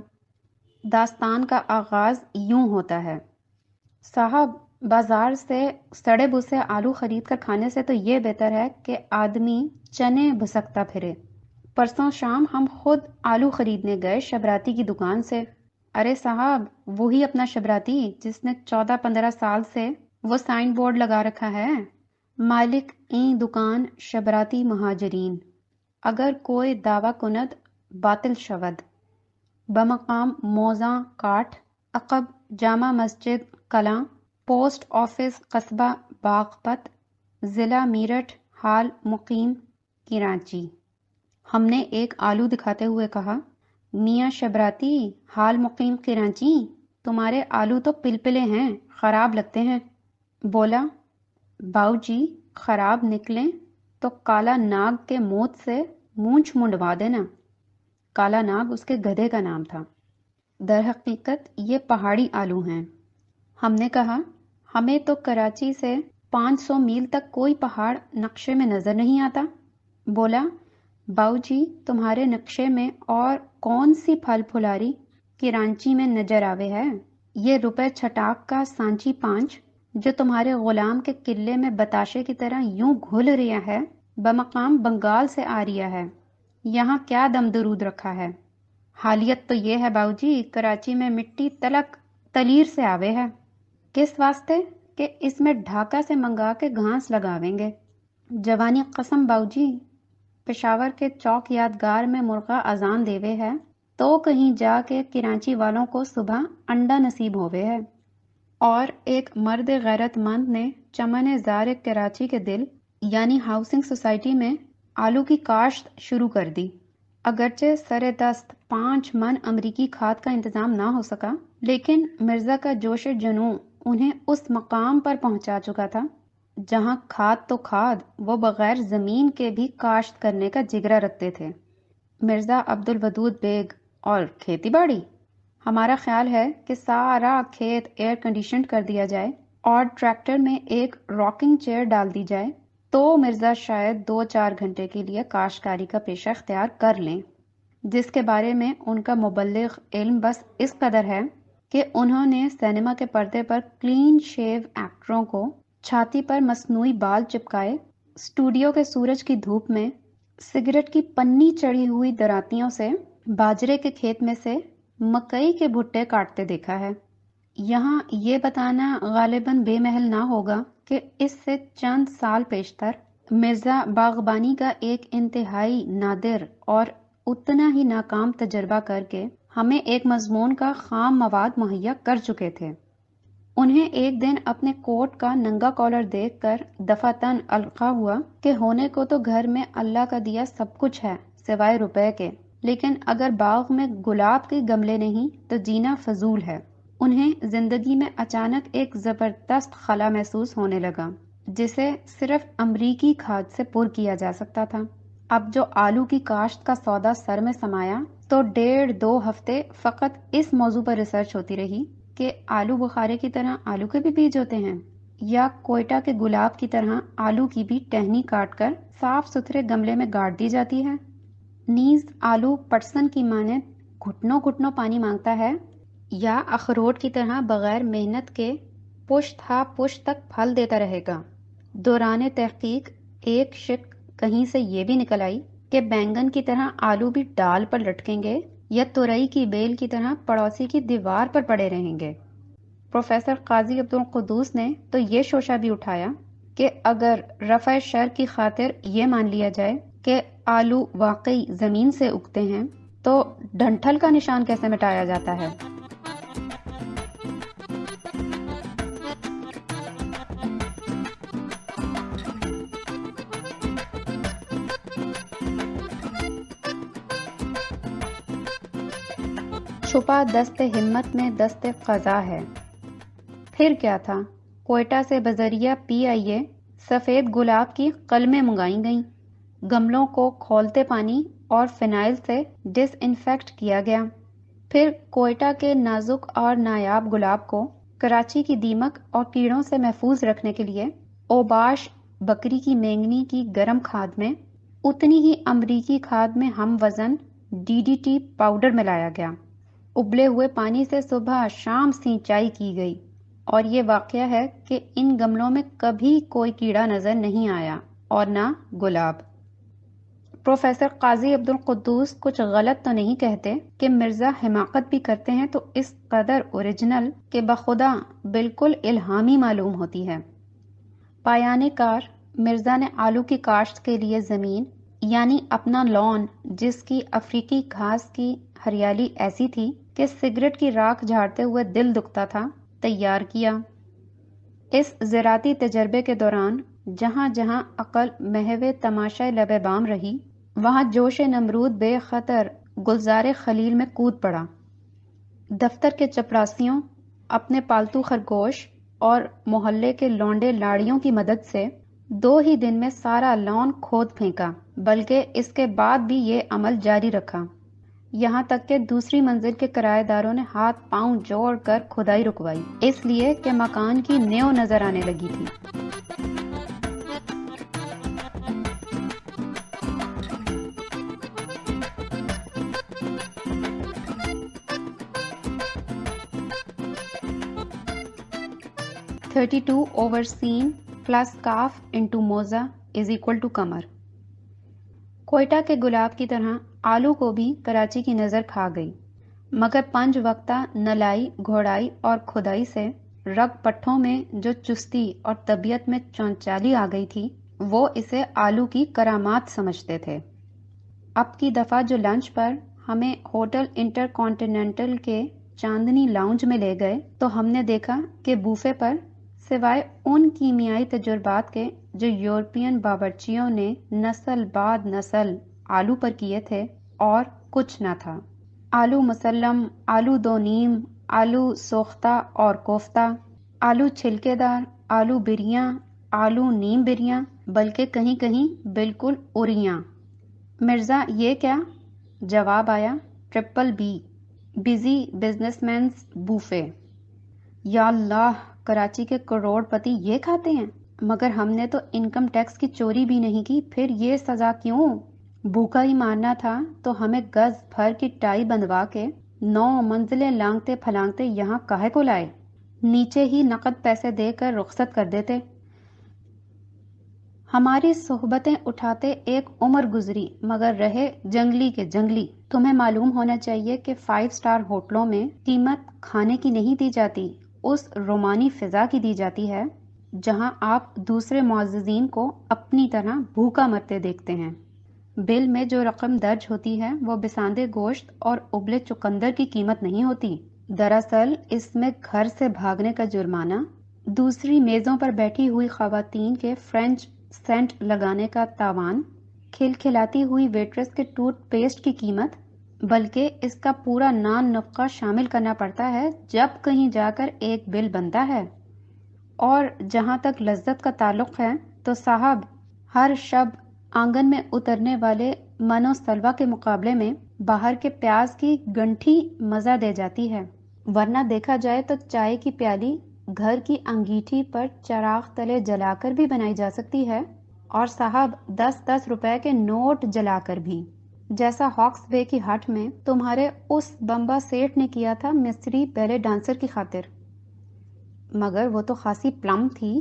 [SPEAKER 1] داستان کا آغاز یوں ہوتا ہے۔ صاحب، بازار سے سڑے بسے آلو خرید کر کھانے سے تو یہ بہتر ہے کہ آدمی چنے بھسکتا پھرے۔ پرسوں شام ہم خود آلو خریدنے گئے شبراتی کی دکان سے۔ ارے صاحب، وہی اپنا شبراتی جس نے 14-15 سال سے وہ سائن بورڈ لگا رکھا ہے، مالک این دکان شبراتی مہاجرین، اگر کوئی دعوی کند باطل شود، بمقام موزاں کاٹھ، عقب جامع مسجد کلاں، پوسٹ آفس قصبہ باغپت، ضلع میرٹھ، حال مقیم کراچی۔ ہم نے ایک آلو دکھاتے ہوئے کہا، میاں شبراتی، حال مقیم کراچی، تمہارے آلو تو پلپلے ہیں، خراب لگتے ہیں۔ بولا، باؤ جی، خراب نکلیں تو کالا ناگ کے موت سے مونچھ منڈوا دینا۔ کالا ناگ اس کے گدھے کا نام تھا۔ در حقیقت یہ پہاڑی آلو ہیں۔ ہم نے کہا، ہمیں تو کراچی سے 500 میل تک کوئی پہاڑ نقشے میں نظر نہیں آتا۔ بولا، باؤ جی، تمہارے نقشے میں اور کون سی پھل پھلاری کراچی میں نظر آوے ہے؟ یہ روپے چھٹاک کا سانچی 5 جو تمہارے غلام کے قلعے میں بتاشے کی طرح یوں گھل رہا ہے، بمقام بنگال سے آ رہا ہے۔ یہاں کیا دم درود رکھا ہے؟ حالیت تو یہ ہے باؤ جی، کراچی میں مٹی تلک تلیر سے آوے ہے۔ کس واسطے؟ کہ اس میں ڈھاکہ سے منگا کے گھاس لگاویں گے۔ جوانی قسم باؤ جی، پشاور کے چوک یادگار میں مرغا اذان دیوے ہے تو کہیں جا کے کراچی والوں کو صبح انڈا نصیب ہوئے ہے۔ اور ایک مرد غیرت مند نے چمن زار کراچی کے دل یعنی ہاؤسنگ سوسائٹی میں آلو کی کاشت شروع کر دی۔ اگرچہ سر دست 5 من امریکی کھاد کا انتظام نہ ہو سکا، لیکن مرزا کا جوش جنوں انہیں اس مقام پر پہنچا چکا تھا جہاں کھاد تو کھاد، وہ بغیر زمین کے بھی کاشت کرنے کا جگرا رکھتے تھے۔ مرزا عبد الودود بیگ اور کھیتی باڑی، ہمارا خیال ہے کہ سارا کھیت ایئر کنڈیشنڈ کر دیا جائے اور ٹریکٹر میں ایک راکنگ چیئر ڈال دی جائے تو مرزا شاید 2-4 گھنٹے کے لیے کاشتکاری کا پیشہ اختیار کر لیں، جس کے بارے میں ان کا مبلغ علم بس اس قدر ہے کہ انہوں نے سینما کے پردے پر کلین شیو ایکٹروں کو چھاتی پر مصنوعی بال چپکائے، اسٹوڈیو کے سورج کی دھوپ میں سگریٹ کی پنی چڑھی ہوئی دراتیوں سے باجرے کے کھیت میں سے مکئی کے بھٹے کاٹتے دیکھا ہے۔ یہاں یہ بتانا غالباً بے محل نہ ہوگا کہ اس سے چند سال پیشتر مرزا باغبانی کا ایک انتہائی نادر اور اتنا ہی ناکام تجربہ کر کے ہمیں ایک مضمون کا خام مواد مہیا کر چکے تھے۔ انہیں ایک دن اپنے کوٹ کا ننگا کالر دیکھ کر دفعتاً القا ہوا کہ ہونے کو تو گھر میں اللہ کا دیا سب کچھ ہے سوائے روپے کے، لیکن اگر باغ میں گلاب کے گملے نہیں تو جینا فضول ہے۔ انہیں زندگی میں اچانک ایک زبردست خلا محسوس ہونے لگا جسے صرف امریکی کھاد سے پر کیا جا سکتا تھا۔ اب جو آلو کی کاشت کا سودا سر میں سمایا تو 1.5-2 ہفتے فقط اس موضوع پر ریسرچ ہوتی رہی کہ آلو بخارے کی طرح آلو کے بھی بیج ہوتے ہیں، یا کوئٹہ کے گلاب کی طرح آلو کی بھی ٹہنی کاٹ کر صاف ستھرے گملے میں گاڑ دی جاتی ہے، نیز آلو پٹسن کی مانند گھٹنوں گھٹنوں پانی مانگتا ہے، یا اخروٹ کی طرح بغیر محنت کے پشت ہا پشت تک پھل دیتا رہے گا۔ دوران تحقیق ایک شک کہیں سے یہ بھی نکل آئی کہ بینگن کی طرح آلو بھی ڈال پر لٹکیں گے یا تورئی کی بیل کی طرح پڑوسی کی دیوار پر پڑے رہیں گے۔ پروفیسر قاضی عبد القدوس نے تو یہ شوشہ بھی اٹھایا کہ اگر رفع شر کی خاطر یہ مان لیا جائے کہ آلو واقعی زمین سے اگتے ہیں تو ڈنٹھل کا نشان کیسے مٹایا جاتا ہے؟ چھپا دست ہمت میں دست قضا ہے۔ پھر کیا تھا، کوئٹہ سے بذریعہ PIA سفید گلاب کی قلمیں منگائی گئیں، گملوں کو کھولتے پانی اور فنائل سے ڈس انفیکٹ کیا گیا، پھر کوئٹہ کے نازک اور نایاب گلاب کو کراچی کی دیمک اور کیڑوں سے محفوظ رکھنے کے لیے اوباش بکری کی مینگنی کی گرم کھاد میں اتنی ہی امریکی کھاد میں ہم وزن DDT پاؤڈر ملایا گیا، ابلے ہوئے پانی سے صبح شام سینچائی کی گئی، اور یہ واقعہ ہے کہ ان گملوں میں کبھی کوئی کیڑا نظر نہیں آیا اور نہ گلاب۔ پروفیسر قاضی عبد القدوس کچھ غلط تو نہیں کہتے کہ مرزا حماقت بھی کرتے ہیں تو اس قدر اوریجنل کہ بخدا بالکل الہامی معلوم ہوتی ہے۔ پایان کار مرزا نے آلو کی کاشت کے لیے زمین، یعنی اپنا لان جس کی افریقی گھاس کی ہریالی ایسی تھی کہ سگریٹ کی راکھ جھاڑتے ہوئے دل دکھتا تھا، تیار کیا۔ اس زراعتی تجربے کے دوران جہاں جہاں عقل محو تماشائے لب بام رہی، وہاں جوش نمرود بے خطر گلزار خلیل میں کود پڑا۔ دفتر کے چپڑاسیوں، اپنے پالتو خرگوش اور محلے کے لونڈے لاڑیوں کی مدد سے 2 ہی دن میں سارا لان کھود پھینکا، بلکہ اس کے بعد بھی یہ عمل جاری رکھا، یہاں تک کہ دوسری منزل کے کرایہ داروں نے ہاتھ پاؤں جوڑ کر کھدائی رکوائی، اس لیے کہ مکان کی نیو نظر آنے لگی تھی۔ "32 overseen plus calf into موزہ = کمر"۔ کوئٹہ کے گلاب کی طرح آلو کو بھی کراچی کی نظر کھا گئی، مگر 5 وقتہ نلائی گھوڑائی اور کھدائی سے رگ پٹھوں میں جو چستی اور طبیعت میں چونچالی آ گئی تھی وہ اسے آلو کی کرامات سمجھتے تھے۔ اب کی دفعہ جو لنچ پر ہمیں ہوٹل انٹر کانٹیننٹل کے چاندنی لاؤنج میں لے گئے تو ہم نے دیکھا کہ بوفے پر سوائے ان کیمیائی تجربات کے جو یورپین باورچیوں نے نسل بعد نسل آلو پر کیے تھے اور کچھ نہ تھا۔ آلو مسلم، آلو دو نیم، آلو سوختہ اور کوفتہ، آلو چھلکے دار، آلو بریاں، آلو نیم بریاں بلکہ کہیں کہیں بالکل اریاں۔ مرزا یہ کیا؟ جواب آیا BBB، busy business means buffet. یا اللہ، کراچی کے کروڑ پتی یہ کھاتے ہیں؟ مگر ہم نے تو انکم ٹیکس کی چوری بھی نہیں کی، پھر یہ سزا کیوں؟ بھوکا ہی مارنا تھا تو ہمیں گز بھر کی ٹائی بندھوا کے 9 منزلیں لانگتے پھلانگتے یہاں کاہے کو لائے؟ نیچے ہی نقد پیسے دے کر رخصت کر دیتے۔ ہماری صحبتیں اٹھاتے ایک عمر گزری مگر رہے جنگلی کے جنگلی۔ تمہیں معلوم ہونا چاہیے کہ 5 اسٹار ہوٹلوں میں قیمت کھانے کی نہیں دی جاتی، اس رومانی فضا کی دی جاتی ہے جہاں آپ دوسرے معززین کو اپنی طرح بھوکا مرتے دیکھتے ہیں۔ بل میں جو رقم درج ہوتی ہے وہ بساندے گوشت اور ابلے چقندر کی قیمت نہیں ہوتی، دراصل اس میں گھر سے بھاگنے کا جرمانہ، دوسری میزوں پر بیٹھی ہوئی خواتین کے فرینچ سینٹ لگانے کا تاوان، کھلکھلاتی ہوئی ویٹرس کے ٹوتھ پیسٹ کی قیمت، بلکہ اس کا پورا نان نقہ شامل کرنا پڑتا ہے جب کہیں جا کر ایک بل بنتا ہے۔ اور جہاں تک لذت کا تعلق ہے تو صاحب، ہر شب آنگن میں اترنے والے من و سلوہ کے مقابلے میں باہر کے پیاز کی گنٹھی مزہ دے جاتی ہے، ورنہ دیکھا جائے تو چائے کی پیالی گھر کی انگیٹھی پر چراغ تلے جلا کر بھی بنائی جا سکتی ہے، اور صاحب 10-10 روپے کے نوٹ جلا کر بھی، جیسا ہاکس بے کی ہٹ میں تمہارے اس بمبا سیٹ نے کیا تھا مصری بیلے ڈانسر کی خاطر۔ مگر وہ تو خاصی پلم تھی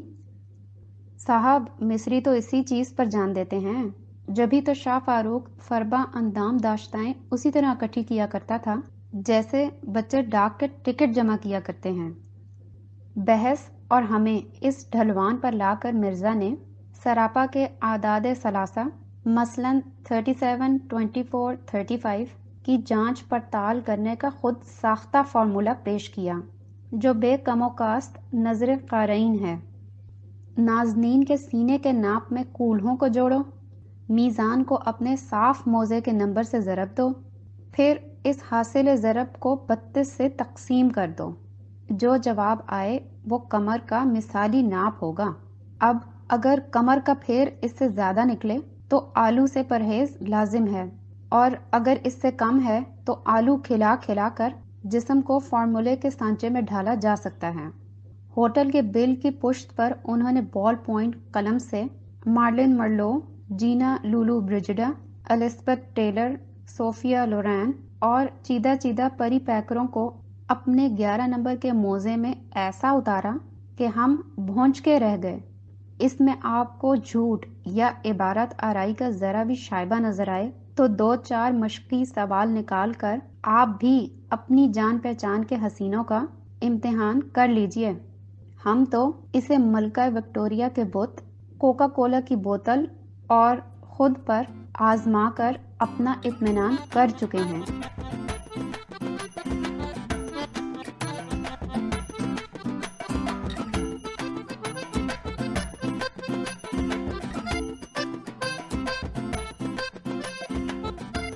[SPEAKER 1] صاحب، مصری تو اسی چیز پر جان دیتے ہیں۔ جبھی تو شاہ فاروق فربا اندام داشتائیں اسی طرح اکٹھی کیا کرتا تھا جیسے بچے ڈاک کے ٹکٹ جمع کیا کرتے ہیں۔ بحث اور ہمیں اس ڈھلوان پر لا کر مرزا نے سراپا کے اعداد ثلاثہ مثلاً 37، 24، 35 کی جانچ پڑتال کرنے کا خود ساختہ فارمولہ پیش کیا جو بے کم و کاست نظر قارئین ہے۔ ناظرین کے سینے کے ناپ میں کولہوں کو جوڑو، میزان کو اپنے صاف موزے کے نمبر سے ضرب دو، پھر اس حاصل ضرب کو 32 سے تقسیم کر دو، جو جواب آئے وہ کمر کا مثالی ناپ ہوگا۔ اب اگر کمر کا پھیر اس سے زیادہ نکلے تو آلو سے پرہیز لازم ہے، اور اگر اس سے کم ہے تو آلو کھلا کھلا کر جسم کو فارمولے کے سانچے میں ڈھالا جا سکتا ہے۔ ہوٹل کے بل کی پشت پر انہوں نے بال پوائنٹ قلم سے مارلن مرلو، جینا لولو برجڈا، الزبتھ ٹیلر، صوفیہ لورین اور چیدہ چیدہ پری پیکروں کو اپنے 11 نمبر کے موزے میں ایسا اتارا کہ ہم بھونچ کے رہ گئے۔ اس میں آپ کو جھوٹ یا عبارت آرائی کا ذرا بھی شائبہ نظر آئے تو 2-4 مشقی سوال نکال کر آپ بھی اپنی جان پہچان کے حسینوں کا امتحان کر لیجئے۔ ہم تو اسے ملکہ وکٹوریہ کے بت، کوکا کولا کی بوتل اور خود پر آزما کر اپنا اطمینان کر چکے ہیں۔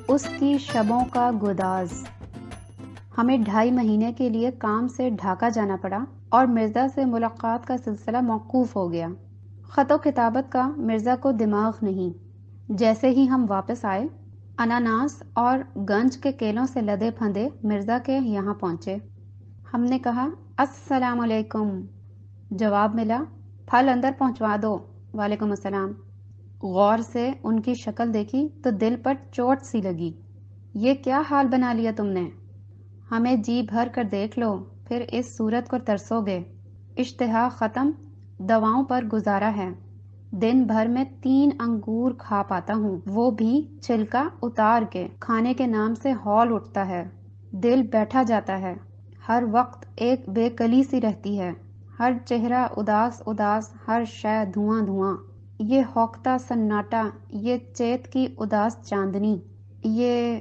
[SPEAKER 1] اس کی شبوں کا گداز۔ ہمیں 2.5 مہینے کے لیے کام سے ڈھاکہ جانا پڑا اور مرزا سے ملاقات کا سلسلہ موقوف ہو گیا۔ خط و کتابت کا مرزا کو دماغ نہیں۔ جیسے ہی ہم واپس آئے، اناناس اور گنج کے کیلوں سے لدے پھندے مرزا کے یہاں پہنچے۔ ہم نے کہا السلام علیکم، جواب ملا پھل اندر پہنچوا دو۔ وعلیکم السلام۔ غور سے ان کی شکل دیکھی تو دل پر چوٹ سی لگی۔ یہ کیا حال بنا لیا تم نے؟ ہمیں جی بھر کر دیکھ لو، پھر اس صورت کو ترسو گے۔ اشتہا ختم، دواؤں پر گزارا ہے، دن بھر میں 3 انگور کھا پاتا ہوں، وہ بھی چھلکا اتار کے۔ کھانے کے نام سے ہول اٹھتا ہے، دل بیٹھا جاتا ہے، ہر وقت ایک بے کلی سی رہتی ہے، ہر چہرہ اداس اداس، ہر شے دھواں دھواں۔ یہ ہوکتا سناٹا، یہ چیت کی اداس چاندنی، یہ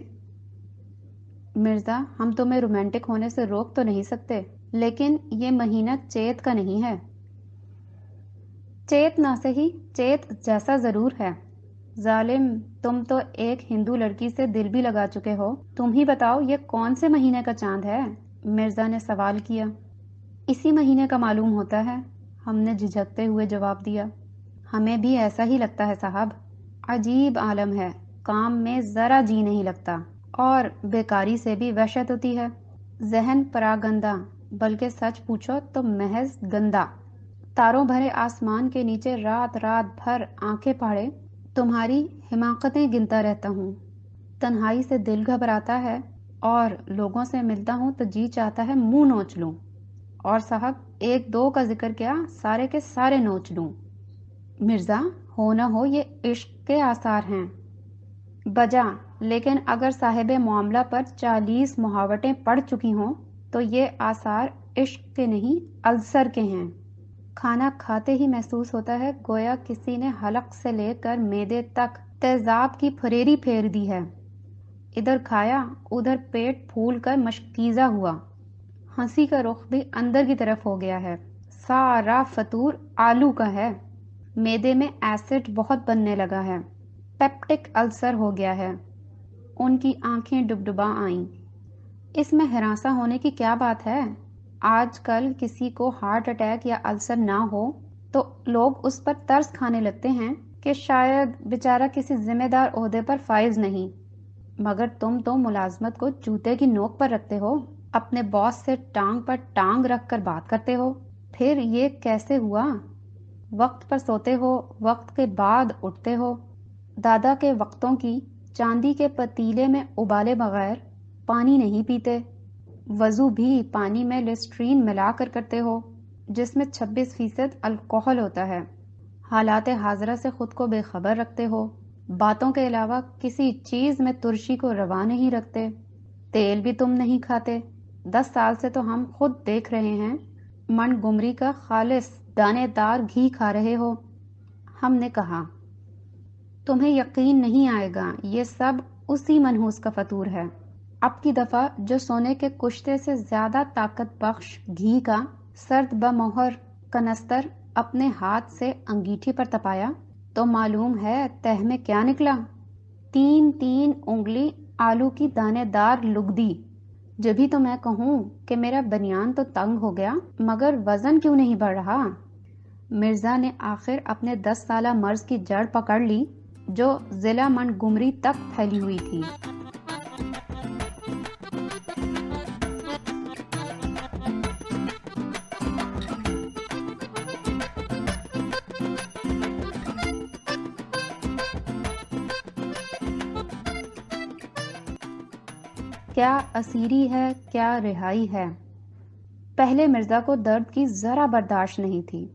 [SPEAKER 1] مرزا، ہم تمہیں رومانٹک ہونے سے روک تو نہیں سکتے، لیکن یہ مہینہ چیت کا نہیں ہے۔ چیت نہ سہی، چیت جیسا ضرور ہے۔ ظالم، تم تو ایک ہندو لڑکی سے دل بھی لگا چکے ہو، تم ہی بتاؤ یہ کون سے مہینے کا چاند ہے؟ مرزا نے سوال کیا۔ اسی مہینے کا معلوم ہوتا ہے، ہم نے جھجکتے ہوئے جواب دیا۔ ہمیں بھی ایسا ہی لگتا ہے صاحب، عجیب عالم ہے، کام میں ذرا جی نہیں لگتا اور بیکاری سے بھی وحشت ہوتی ہے، ذہن پراگندہ، بلکہ سچ پوچھو تو محض گندا، تاروں بھرے آسمان کے نیچے رات رات بھر آنکھیں پھاڑے تمہاری حماقتیں گنتا رہتا ہوں، تنہائی سے دل گھبراتا ہے اور لوگوں سے ملتا ہوں تو جی چاہتا ہے منہ نوچ لوں، اور صاحب ایک دو کا ذکر کیا سارے کے سارے نوچ لوں۔ مرزا، ہو نہ ہو یہ عشق کے آثار ہیں بجا، لیکن اگر صاحب معاملہ پر 40 محاوتیں پڑ چکی ہوں تو یہ آثار عشق کے نہیں السر کے ہیں۔ کھانا کھاتے ہی محسوس ہوتا ہے گویا کسی نے حلق سے لے کر معدے تک تیزاب کی پھریری پھیر دی ہے، ادھر کھایا ادھر پیٹ پھول کر مشکیزہ ہوا، ہنسی کا رخ بھی اندر کی طرف ہو گیا ہے، سارا فطور آلو کا ہے، معدے میں ایسڈ بہت بننے لگا ہے، پیپٹک السر ہو گیا ہے۔ ان کی آنکھیں ڈبڈبا آئیں۔ اس میں ہراساں ہونے کی کیا بات ہے؟ آج کل کسی کو ہارٹ اٹیک یا السر نہ ہو تو لوگ اس پر ترس کھانے لگتے ہیں کہ شاید بیچارہ کسی ذمہ دار عہدے پر فائز نہیں، مگر تم تو ملازمت کو جوتے کی نوک پر رکھتے ہو، اپنے باس سے ٹانگ پر ٹانگ رکھ کر بات کرتے ہو، پھر یہ کیسے ہوا؟ وقت پر سوتے ہو، وقت کے بعد اٹھتے ہو، دادا کے وقتوں کی چاندی کے پتیلے میں ابالے بغیر پانی نہیں پیتے، وضو بھی پانی میں لسٹرین ملا کر کرتے ہو جس میں 26% الکحل ہوتا ہے، حالات حاضرہ سے خود کو بے خبر رکھتے ہو، باتوں کے علاوہ کسی چیز میں ترشی کو روا نہیں رکھتے، تیل بھی تم نہیں کھاتے، 10 سال سے تو ہم خود دیکھ رہے ہیں من گمری کا خالص دانے دار گھی کھا رہے ہو۔ ہم نے کہا تمہیں یقین نہیں آئے گا، یہ سب اسی منحوس کا فطور ہے۔ اب کی دفعہ جو سونے کے کشتے سے زیادہ طاقت بخش گھی کا سرد بمہر کنستر اپنے ہاتھ سے انگیٹھی پر تپایا تو معلوم ہے تہ میں کیا نکلا، 3 انگلی آلو کی دانے دار لگدی۔ جبھی تو میں کہوں کہ میرا بنیان تو تنگ ہو گیا مگر وزن کیوں نہیں بڑھ رہا۔ مرزا نے آخر اپنے 10 سالہ مرض کی جڑ پکڑ لی جو ضلع منگمری تک پھیلی ہوئی تھی۔ کیا اسیری ہے، کیا رہائی ہے۔ پہلے مرزا کو درد کی ذرا برداشت نہیں تھی۔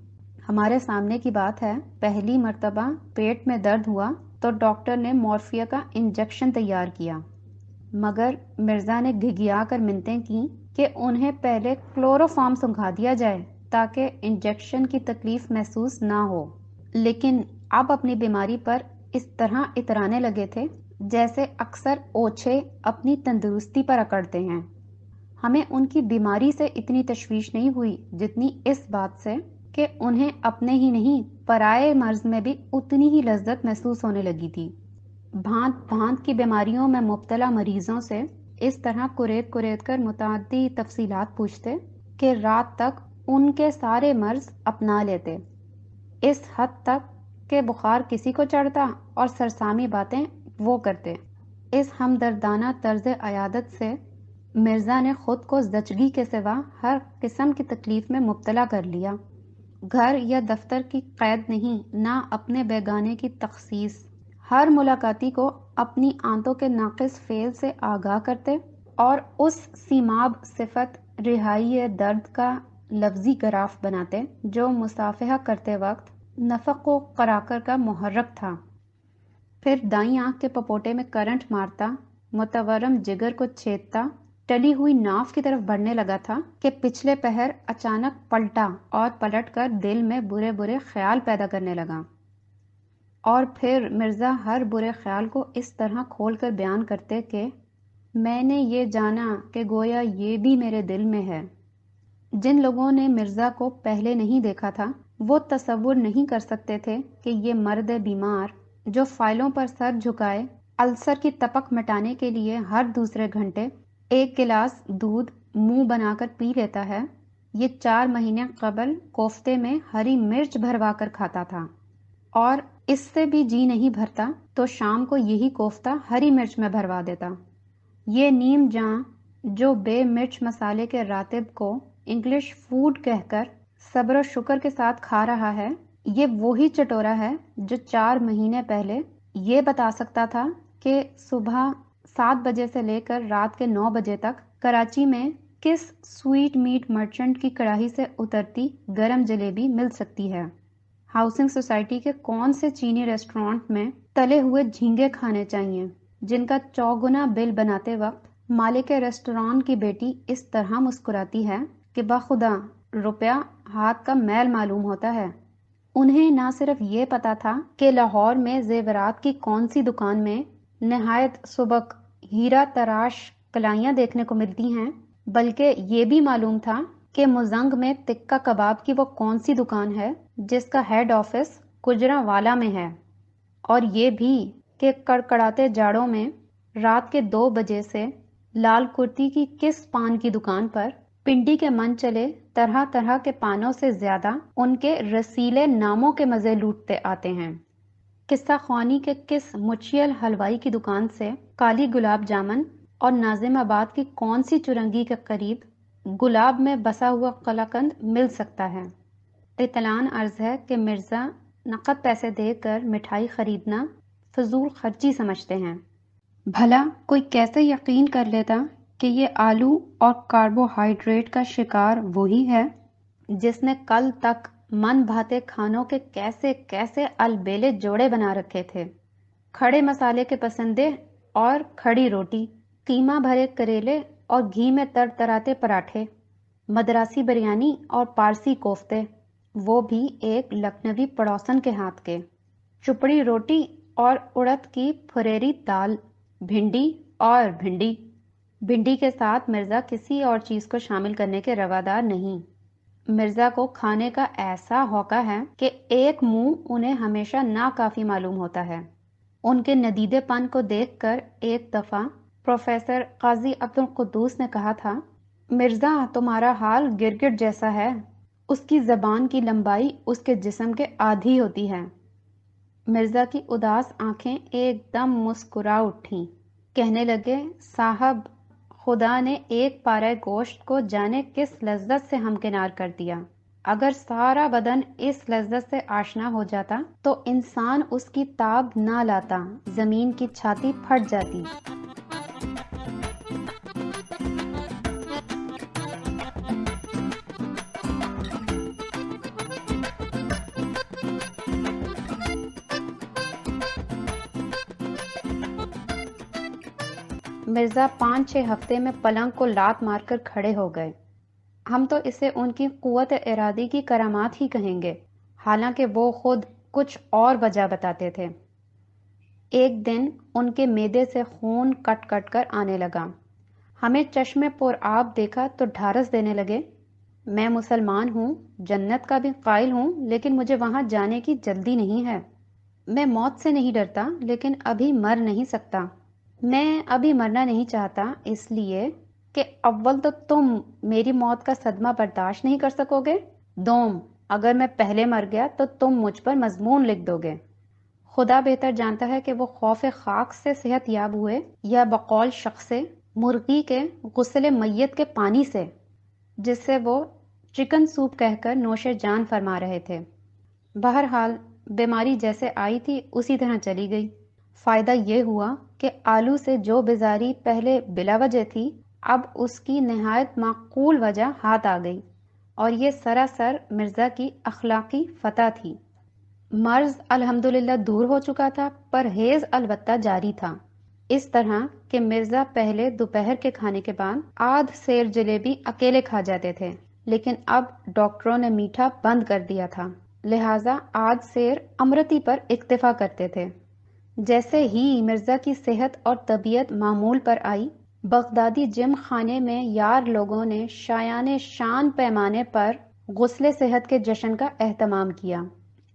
[SPEAKER 1] ہمارے سامنے کی بات ہے، پہلی مرتبہ پیٹ میں درد ہوا تو ڈاکٹر نے مورفیا کا انجیکشن تیار کیا، مگر مرزا نے گھگیا کر منتیں کی کہ انہیں پہلے کلوروفارم سنگھا دیا جائے تاکہ انجیکشن کی تکلیف محسوس نہ ہو، لیکن اب اپنی بیماری پر اس طرح اترانے لگے تھے جیسے اکثر اوچھے اپنی تندرستی پر اکڑتے ہیں۔ ہمیں ان کی بیماری سے اتنی تشویش نہیں ہوئی جتنی اس بات سے کہ انہیں اپنے ہی نہیں پرائے مرض میں بھی اتنی ہی لذت محسوس ہونے لگی تھی۔ بھانت بھانت کی بیماریوں میں مبتلا مریضوں سے اس طرح کریت کر متعدی تفصیلات پوچھتے کہ رات تک ان کے سارے مرض اپنا لیتے، اس حد تک کہ بخار کسی کو چڑھتا اور سرسامی باتیں وہ کرتے۔ اس ہمدردانہ طرز عیادت سے مرزا نے خود کو زچگی کے سوا ہر قسم کی تکلیف میں مبتلا کر لیا۔ گھر یا دفتر کی قید نہیں، نہ اپنے بیگانے کی تخصیص، ہر ملاقاتی کو اپنی آنتوں کے ناقص فعل سے آگاہ کرتے اور اس سیماب صفت رہائی درد کا لفظی گراف بناتے جو مصافحہ کرتے وقت نفق و قراقر کا محرک تھا، پھر دائیں آنکھ کے پپوٹے میں کرنٹ مارتا، متورم جگر کو چھیدتا، ٹلی ہوئی ناف کی طرف بڑھنے لگا تھا کہ پچھلے پہر اچانک پلٹا اور پلٹ کر دل میں برے برے خیال پیدا کرنے لگا، اور پھر مرزا ہر برے خیال کو اس طرح کھول کر بیان کرتے کہ میں نے یہ جانا کہ گویا یہ بھی میرے دل میں ہے۔ جن لوگوں نے مرزا کو پہلے نہیں دیکھا تھا وہ تصور نہیں کر سکتے تھے کہ یہ مرد بیمار جو فائلوں پر سر جھکائے السر کی تپک مٹانے کے لیے ہر دوسرے گھنٹے 1 گلاس دودھ منہ بنا کر پی لیتا ہے، یہ 4 مہینے قبل کوفتے میں ہری مرچ بھروا کر کھاتا تھا۔ اور اس سے بھی جی نہیں بھرتا تو شام کو یہی کوفتہ ہری مرچ میں بھروا دیتا۔ یہ نیم جاں جو بے مرچ مسالے کے راتب کو انگلش فوڈ کہہ کر صبر و شکر کے ساتھ کھا رہا ہے، یہ وہی چٹورا ہے جو 4 مہینے پہلے یہ بتا سکتا تھا کہ صبح 7 بجے سے لے کر رات کے 9 بجے تک کراچی میں کس سویٹ میٹ مرچنٹ کی کڑاہی سے اترتی گرم جلیبی مل سکتی ہے، ہاؤسنگ سوسائٹی کے کون سے چینی ریسٹورانٹ میں تلے ہوئے جھینگے کھانے چاہیے جن کا 4 گنا بل بناتے وقت مالک ریسٹوران کی بیٹی اس طرح مسکراتی ہے کہ بخدا روپیہ ہاتھ کا میل معلوم ہوتا ہے۔ انہیں نہ صرف یہ پتا تھا کہ لاہور میں زیورات کی کون سی دکان میں نہایت سبک ہیرا تراش کلائیاں دیکھنے کو ملتی ہیں، بلکہ یہ بھی معلوم تھا کہ مزنگ میں تکہ کباب کی وہ کون سی دکان ہے جس کا ہیڈ آفس گجرانوالہ میں ہے، اور یہ بھی کہ کڑکڑاتے جاڑوں میں رات کے 2 بجے سے لال کرتی کی کس پان کی دکان پر پنڈی کے من چلے طرح طرح کے پانوں سے زیادہ ان کے رسیلے ناموں کے مزے لوٹتے آتے ہیں۔ قصہ خوانی کے کس مچیل حلوائی کی دکان سے کالی گلاب جامن اور ناظم آباد کی کون سی چرنگی کے قریب گلاب میں بسا ہوا قلاقند مل سکتا ہے۔ اطلاعاً عرض ہے کہ مرزا نقد پیسے دے کر مٹھائی خریدنا فضول خرچی سمجھتے ہیں۔ بھلا کوئی کیسے یقین کر لیتا کہ یہ آلو اور کاربوہائیڈریٹ کا شکار وہی ہے جس نے کل تک من بھاتے کھانوں کے کیسے کیسے البیلے جوڑے بنا رکھے تھے، کھڑے مسالے کے پسندے اور کھڑی روٹی، قیمہ بھرے کریلے اور گھی میں تر تراتے پراٹھے، مدراسی بریانی اور پارسی کوفتے، وہ بھی ایک لکھنوی پڑوسن کے ہاتھ کے، چپڑی روٹی اور اڑد کی پھریری دال، بھنڈی اور بھنڈی کے ساتھ مرزا کسی اور چیز کو شامل کرنے کے روادار نہیں۔ مرزا کو کھانے کا ایسا ہوکا ہے کہ ایک منہ انہیں ہمیشہ ناکافی معلوم ہوتا ہے۔ ان کے ندیدے پن کو دیکھ کر ایک دفعہ پروفیسر قاضی عبد القدوس نے کہا تھا، مرزا تمہارا حال گرگٹ جیسا ہے، اس کی زبان کی لمبائی اس کے جسم کے آدھی ہوتی ہے۔ مرزا کی اداس آنکھیں ایک دم مسکرا اٹھیں، کہنے لگے، صاحب خدا نے ایک پارے گوشت کو جانے کس لذت سے ہمکنار کر دیا، اگر سارا بدن اس لذت سے آشنا ہو جاتا تو انسان اس کی تاب نہ لاتا، زمین کی چھاتی پھٹ جاتی۔ مرزا 5-6 ہفتے میں پلنگ کو لات مار کر کھڑے ہو گئے۔ ہم تو اسے ان کی قوت ارادی کی کرامات ہی کہیں گے، حالانکہ وہ خود کچھ اور وجہ بتاتے تھے۔ ایک دن ان کے معدے سے خون کٹ کٹ کر آنے لگا، ہمیں چشمے پر آب دیکھا تو ڈھارس دینے لگے، میں مسلمان ہوں، جنت کا بھی قائل ہوں، لیکن مجھے وہاں جانے کی جلدی نہیں ہے۔ میں موت سے نہیں ڈرتا، لیکن ابھی مر نہیں سکتا۔ میں ابھی مرنا نہیں چاہتا اس لیے کہ اول تو تم میری موت کا صدمہ برداشت نہیں کر سکو گے، دوم اگر میں پہلے مر گیا تو تم مجھ پر مضمون لکھ دو گے۔ خدا بہتر جانتا ہے کہ وہ خوف خاک سے صحت یاب ہوئے یا بقول شخص مرغی کے غسل میت کے پانی سے، جس سے وہ چکن سوپ کہہ کر نوش جان فرما رہے تھے۔ بہرحال بیماری جیسے آئی تھی اسی طرح چلی گئی۔ فائدہ یہ ہوا کہ آلو سے جو بیزاری پہلے بلا وجہ تھی، اب اس کی نہایت معقول وجہ ہاتھ آ گئی، اور یہ سراسر مرزا کی اخلاقی فتح تھی۔ مرض الحمدللہ دور ہو چکا تھا، پرہیز البتہ جاری تھا، اس طرح کہ مرزا پہلے دوپہر کے کھانے کے بعد آدھ سیر جلیبی اکیلے کھا جاتے تھے، لیکن اب ڈاکٹروں نے میٹھا بند کر دیا تھا، لہٰذا آدھ سیر امرتی پر اکتفا کرتے تھے۔ جیسے ہی مرزا کی صحت اور طبیعت معمول پر آئی، بغدادی جم خانے میں یار لوگوں نے شایان شان پیمانے پر غسل صحت کے جشن کا اہتمام کیا۔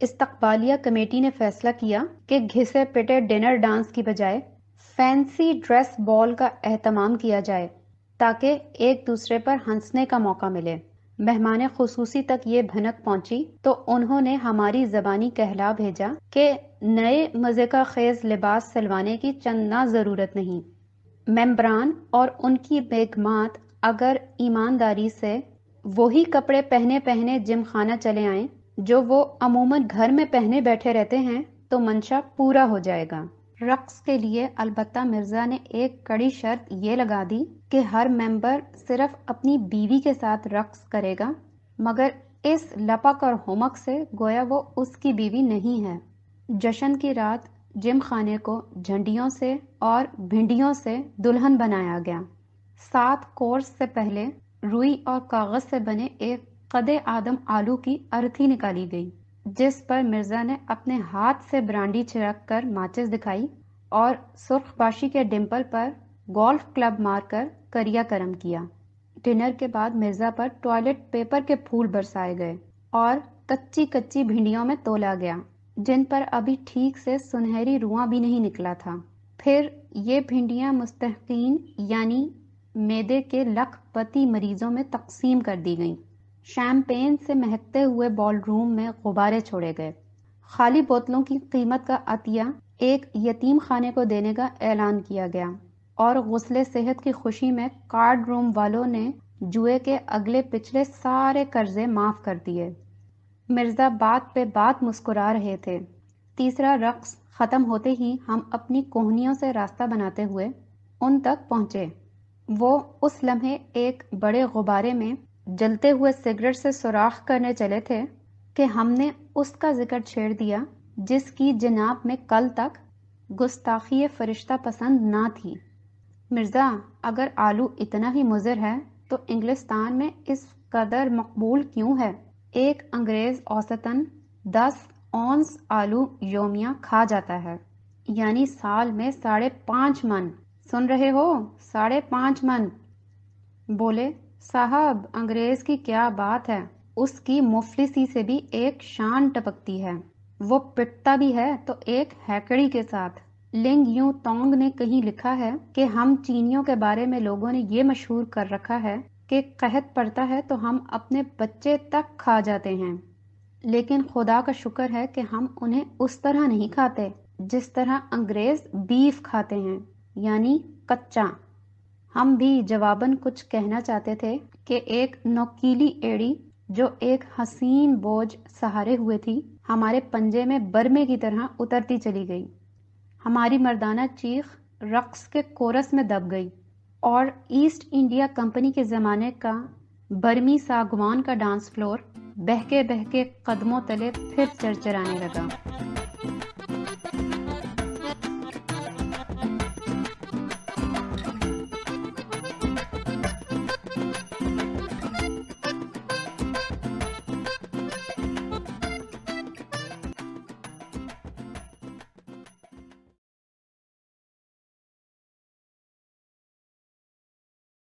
[SPEAKER 1] استقبالیہ کمیٹی نے فیصلہ کیا کہ گھسے پٹے ڈنر ڈانس کی بجائے فینسی ڈریس بال کا اہتمام کیا جائے تاکہ ایک دوسرے پر ہنسنے کا موقع ملے۔ مہمان خصوصی تک یہ بھنک پہنچی تو انہوں نے ہماری زبانی کہلا بھیجا کہ نئے مزے کا خیز لباس سلوانے کی چندنا ضرورت نہیں۔ ممبران اور ان کی بیگمات اگر ایمانداری سے وہی کپڑے پہنے پہنے جم خانہ چلے آئیں جو وہ عموماً گھر میں پہنے بیٹھے رہتے ہیں تو منشا پورا ہو جائے گا۔ رقص کے لیے البتہ مرزا نے ایک کڑی شرط یہ لگا دی کہ ہر ممبر صرف اپنی بیوی کے ساتھ رقص کرے گا، مگر اس لپک اور ہمک سے گویا وہ اس کی بیوی نہیں ہے۔ جشن کی رات جم خانے کو جھنڈیوں سے اور بھنڈیوں سے دلہن بنایا گیا۔ 7 کورس سے پہلے روئی اور کاغذ سے بنے ایک قد آدم آلو کی ارتھی نکالی گئی، جس پر مرزا نے اپنے ہاتھ سے برانڈی چھڑک کر ماچس دکھائی اور سرخ باشی کے ڈمپل پر گولف کلب مار کر کریا کرم کیا۔ ڈنر کے بعد مرزا پر ٹوائلٹ پیپر کے پھول برسائے گئے اور کچی کچی بھنڈیوں میں تولا گیا، جن پر ابھی ٹھیک سے سنہری رواں بھی نہیں نکلا تھا۔ پھر یہ بھنڈیاں مستحقین یعنی معدے کے لکھ پتی مریضوں میں تقسیم کر دی گئیں۔ شیمپین سے مہکتے ہوئے بال روم میں غبارے چھوڑے گئے۔ خالی بوتلوں کی قیمت کا عطیہ ایک یتیم خانے کو دینے کا اعلان کیا گیا اور غسل صحت کی خوشی میں کارڈ روم والوں نے جوئے کے اگلے پچھلے سارے قرضے معاف کر دیے۔ مرزا بات پہ بات مسکرا رہے تھے۔ تیسرا رقص ختم ہوتے ہی ہم اپنی کوہنیوں سے راستہ بناتے ہوئے ان تک پہنچے۔ وہ اس لمحے ایک بڑے غبارے میں جلتے ہوئے سگریٹ سے سوراخ کرنے چلے تھے کہ ہم نے اس کا ذکر چھیڑ دیا جس کی جناب میں کل تک گستاخی فرشتہ پسند نہ تھی۔ مرزا، اگر آلو اتنا ہی مضر ہے تو انگلستان میں اس قدر مقبول کیوں ہے؟ ایک انگریز اوسطاً 10 اونس آلو یومیہ کھا جاتا ہے، یعنی سال میں 5.5 من۔ سن رہے ہو؟ 5.5 من۔ بولے، صاحب انگریز کی کیا بات ہے، اس کی مفلسی سے بھی ایک شان ٹپکتی ہے، وہ پٹتا بھی ہے تو ایک ہیکڑی کے ساتھ۔ لنگ یوں تونگ نے کہیں لکھا ہے کہ ہم چینیوں کے بارے میں لوگوں نے یہ مشہور کر رکھا ہے کہ قحط پڑتا ہے تو ہم اپنے بچے تک کھا جاتے ہیں، لیکن خدا کا شکر ہے کہ ہم انہیں اس طرح نہیں کھاتے جس طرح انگریز بیف کھاتے ہیں، یعنی کچا۔ ہم بھی جواباً کچھ کہنا چاہتے تھے کہ ایک نوکیلی ایڑی جو ایک حسین بوجھ سہارے ہوئے تھی ہمارے پنجے میں برمے کی طرح اترتی چلی گئی۔ ہماری مردانہ چیخ رقص کے کورس میں دب گئی اور ایسٹ انڈیا کمپنی کے زمانے کا برمی ساگوان کا ڈانس فلور بہکے بہکے قدموں تلے پھر چرچرانے لگا۔